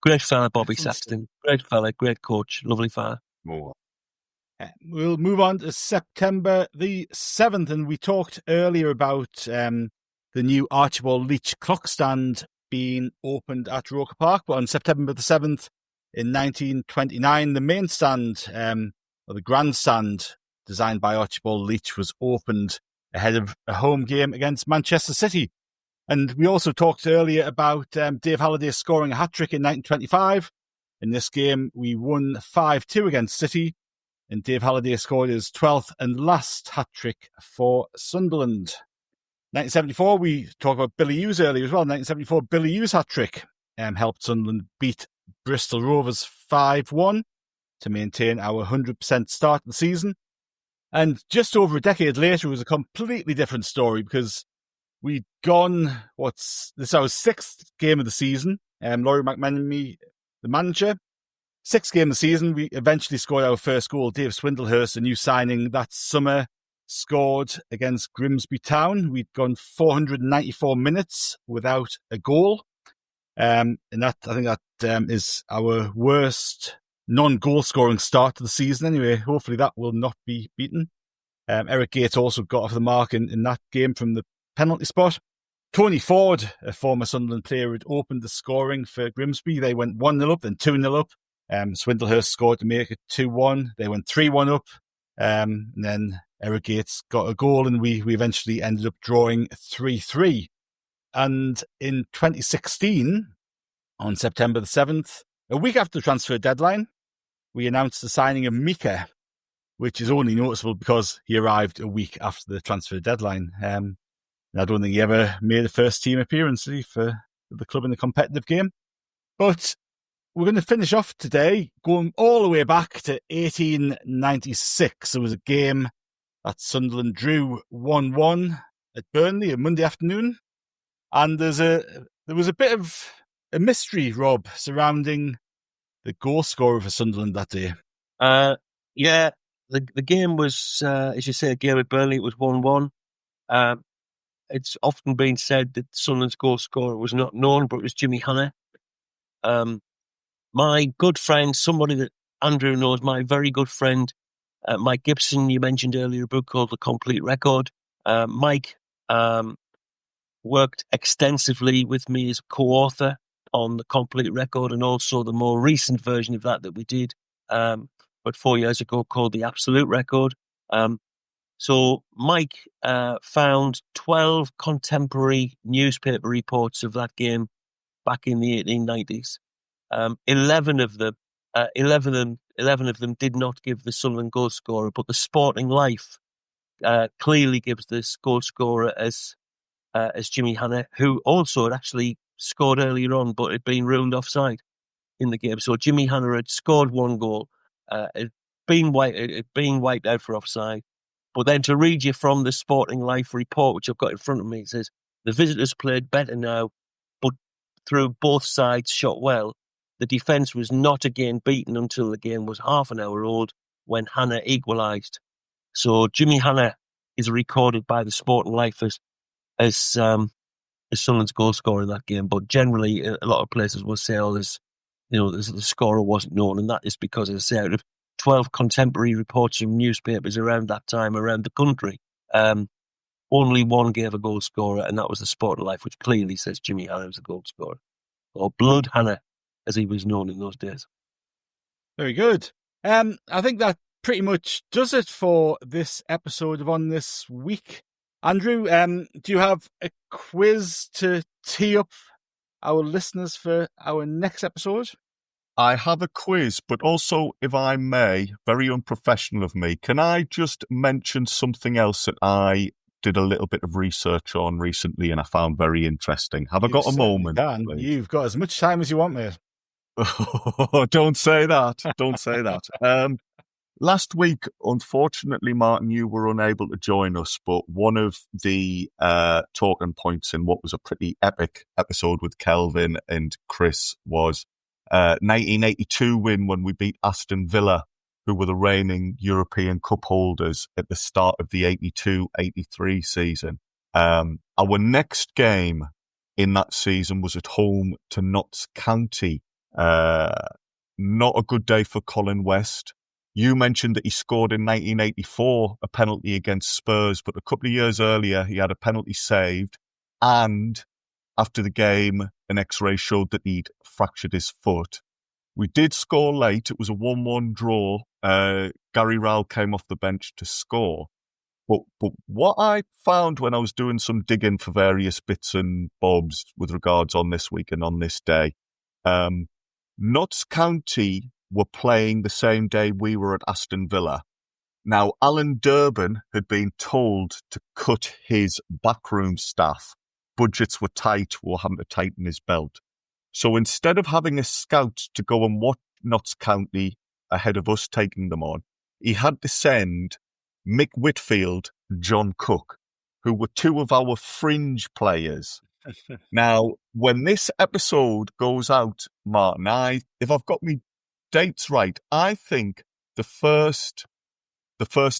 Great fella, Bobby Saxton. Great fella, great coach, lovely fella. We'll move on to September the 7th, and we talked earlier about the new Archibald Leach clock stand being opened at Roker Park, but on September the 7th in 1929, the main stand, or the grandstand, designed by Archibald Leach, was opened ahead of a home game against Manchester City. And we also talked earlier about Dave Halliday scoring a hat-trick in 1925. In this game, we won 5-2 against City, and Dave Halliday scored his 12th and last hat-trick for Sunderland. 1974, we talked about Billy Hughes earlier as well. 1974, Billy Hughes hat-trick helped Sunderland beat Bristol Rovers 5-1 to maintain our 100% start of the season. And just over a decade later, it was a completely different story because we'd gone, this is our 6th game of the season. Laurie McMenemy, the manager. 6th game of the season, we eventually scored our first goal. Dave Swindlehurst, a new signing that summer, scored against Grimsby Town. We'd gone 494 minutes without a goal. And I think that is our worst non-goal scoring start to the season anyway. Hopefully that will not be beaten. Eric Gates also got off the mark in that game from the penalty spot. Tony Ford, a former Sunderland player, had opened the scoring for Grimsby. They went 1-0 up, then 2-0 up. Swindlehurst scored to make it 2-1. They went 3-1 up. And then Eric Gates got a goal, and we eventually ended up drawing 3-3. And in 2016, on September the 7th, a week after the transfer deadline, we announced the signing of Mika, which is only noticeable because he arrived a week after the transfer deadline. And I don't think he ever made a first-team appearance for the club in the competitive game. But we're going to finish off today going all the way back to 1896. There was a game that Sunderland drew 1-1 at Burnley on Monday afternoon. And there was a bit of a mystery, Rob, surrounding the goal scorer for Sunderland that day. Yeah, the game was, as you say, a game at Burnley. It was 1-1. It's often been said that Sunderland's goal scorer was not known, but it was Jimmy Hannah. My good friend, somebody that Andrew knows, my very good friend, Mike Gibson, you mentioned earlier, a book called The Complete Record. Mike worked extensively with me as a co-author on The Complete Record, and also the more recent version of that we did, but 4 years ago, called The Absolute Record. So Mike found 12 contemporary newspaper reports of that game back in the 1890s. 11 of them did not give the Sunderland goal scorer, but the Sporting Life clearly gives this goal scorer as Jimmy Hannah, who also had actually scored earlier on, but had been ruled offside in the game. So Jimmy Hannah had scored one goal, had been wiped out for offside. But then to read you from the Sporting Life report, which I've got in front of me, it says, the visitors played better now, but through both sides shot well. The defence was not again beaten until the game was half an hour old when Hannah equalised. So Jimmy Hannah is recorded by the Sporting Life as Sunderland's goal scorer in that game. But generally, a lot of places will say, the scorer wasn't known. And that is because, as I say, out of 12 contemporary reports from newspapers around that time around the country, only one gave a goal scorer, and that was the Sporting Life, which clearly says Jimmy Hannah was the goal scorer. Or Blood Hannah, as he was known in those days. Very good. I think that pretty much does it for this episode of On This Week. Andrew, do you have a quiz to tee up our listeners for our next episode? I have a quiz, but also, if I may, very unprofessional of me, can I just mention something else that I did a little bit of research on recently and I found very interesting? Have I got a moment? You've got as much time as you want, mate. Oh, don't say that. Don't say that. Last week, unfortunately, Martin, you were unable to join us, but one of the talking points in what was a pretty epic episode with Kelvin and Chris was 1982 win when we beat Aston Villa, who were the reigning European Cup holders at the start of the 82-83 season. Our next game in that season was at home to Notts County. Not a good day for Colin West. You mentioned that he scored in 1984 a penalty against Spurs, but a couple of years earlier he had a penalty saved, and after the game an X-ray showed that he'd fractured his foot. We did score late. It was a 1-1 draw. Gary Rowell came off the bench to score. But what I found when I was doing some digging for various bits and bobs with regards on this week and on this day, Notts County were playing the same day we were at Aston Villa. Now, Alan Durbin had been told to cut his backroom staff. Budgets were tight, or having to tighten his belt. So instead of having a scout to go and watch Notts County ahead of us taking them on, he had to send Mick Whitfield, John Cook, who were two of our fringe players. Now, when this episode goes out, Martin, if I've got my dates right, I think the first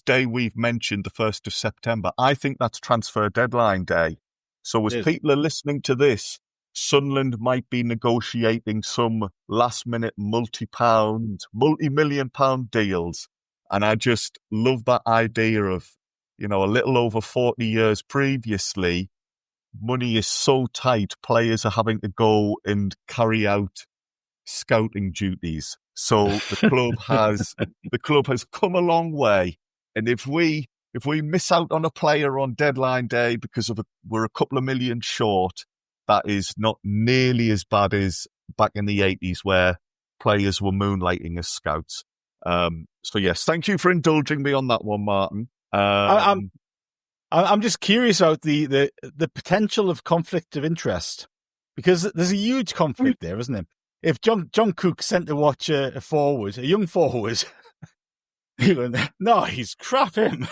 day we've mentioned, the 1st of September, I think that's transfer deadline day. So as people are listening to this, Sunderland might be negotiating some last-minute multi-million-pound deals. And I just love that idea of, a little over 40 years previously, money is so tight, players are having to go and carry out scouting duties. So the club has come a long way. And if we miss out on a player on deadline day because we're a couple of million short, that is not nearly as bad as back in the 80s where players were moonlighting as scouts. So yes, thank you for indulging me on that one, Martin. I'm just curious about the potential of conflict of interest, because there's a huge conflict there, isn't there? If John Cook sent to watch a young forward, no, he's crap him.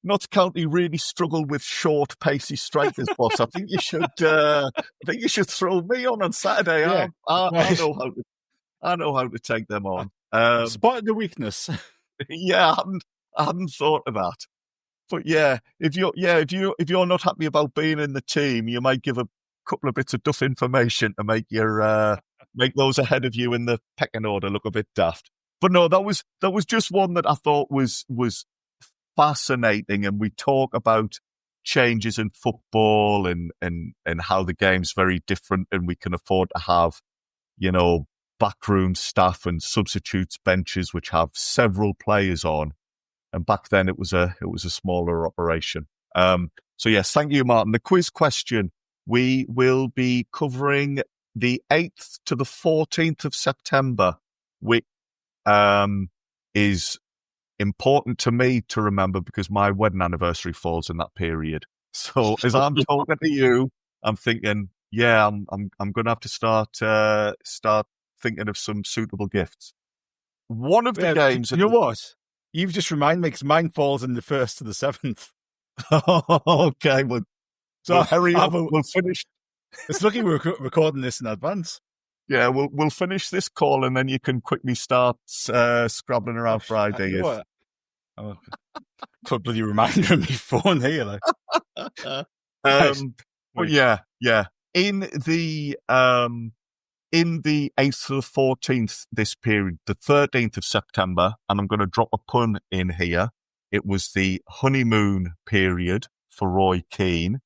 Notts County really struggled with short, pacey strikers, boss. I think you should throw me on Saturday. Yeah. I know how to take them on. Spotted the weakness. Yeah, I hadn't thought of that. But yeah, if you're not happy about being in the team, you might give a couple of bits of duff information to make those ahead of you in the pecking order look a bit daft. But no, that was just one that I thought was fascinating. And we talk about changes in football and how the game's very different, and we can afford to have, backroom staff and substitutes benches which have several players on. And back then it was a smaller operation. So yes, thank you, Martin. The quiz question, we will be covering the 8th to the 14th of September, which is important to me to remember because my wedding anniversary falls in that period. So as I'm talking to you, I'm thinking, I'm going to have to start thinking of some suitable gifts. One of the games... You know what? You've just reminded me because mine falls in the 1st to the 7th. Okay, well, so hurry up. We'll finish. It's lucky we're recording this in advance. Yeah, we'll finish this call and then you can quickly start scrabbling around for ideas. Put a bloody reminder on my phone here. Like. But yeah. In the 8th to the 14th, this period, the 13th of September, and I'm going to drop a pun in here, it was the honeymoon period for Roy Keane.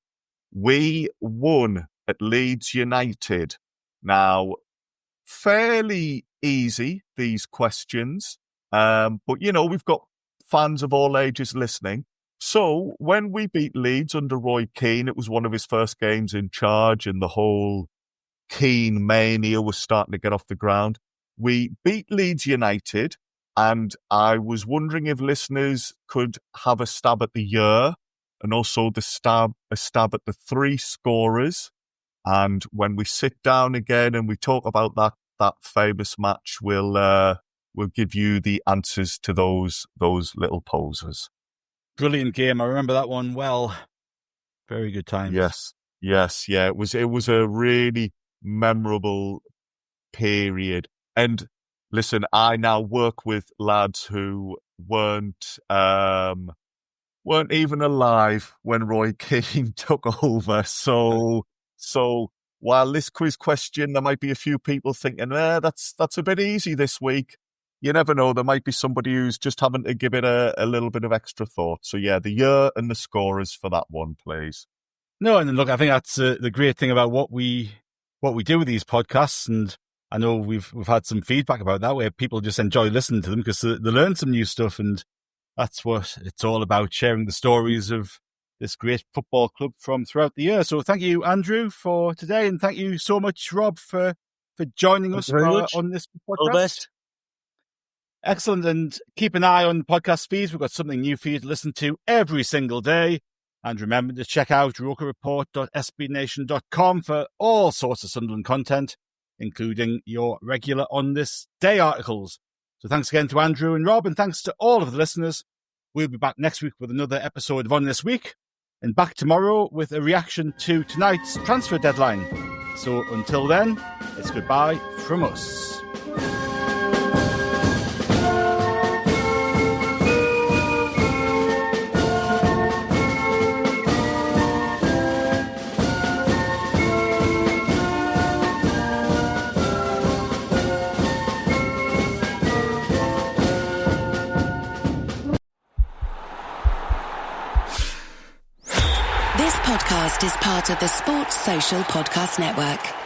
We won at Leeds United. Now, fairly easy, these questions, but, we've got fans of all ages listening. So when we beat Leeds under Roy Keane, it was one of his first games in charge and the whole Keane mania was starting to get off the ground. We beat Leeds United, and I was wondering if listeners could have a stab at the year and also a stab at the 3 scorers. And when we sit down again and we talk about that famous match, we'll give you the answers to those little posers. Brilliant game. I remember that one well. Very good time. Yes. Yeah. It was a really memorable period. And listen, I now work with lads who weren't even alive when Roy Keane took over. So while this quiz question, there might be a few people thinking, that's a bit easy this week. You never know. There might be somebody who's just having to give it a little bit of extra thought. So yeah, the year and the scorers for that one, please. No, and look, I think that's the great thing about what we do with these podcasts. And I know we've had some feedback about that, where people just enjoy listening to them because they learn some new stuff, and that's what it's all about, sharing the stories of this great football club from throughout the year. So thank you, Andrew, for today, and thank you so much, Rob, for joining us on this podcast. All the best. Excellent, and keep an eye on the podcast feeds. We've got something new for you to listen to every single day. And remember to check out rokerreport.sbnation.com for all sorts of Sunderland content, including your regular On This Day articles. So thanks again to Andrew and Rob, and thanks to all of the listeners. We'll be back next week with another episode of On This Week, and back tomorrow with a reaction to tonight's transfer deadline. So until then, it's goodbye from us. This podcast is part of the Sports Social Podcast Network.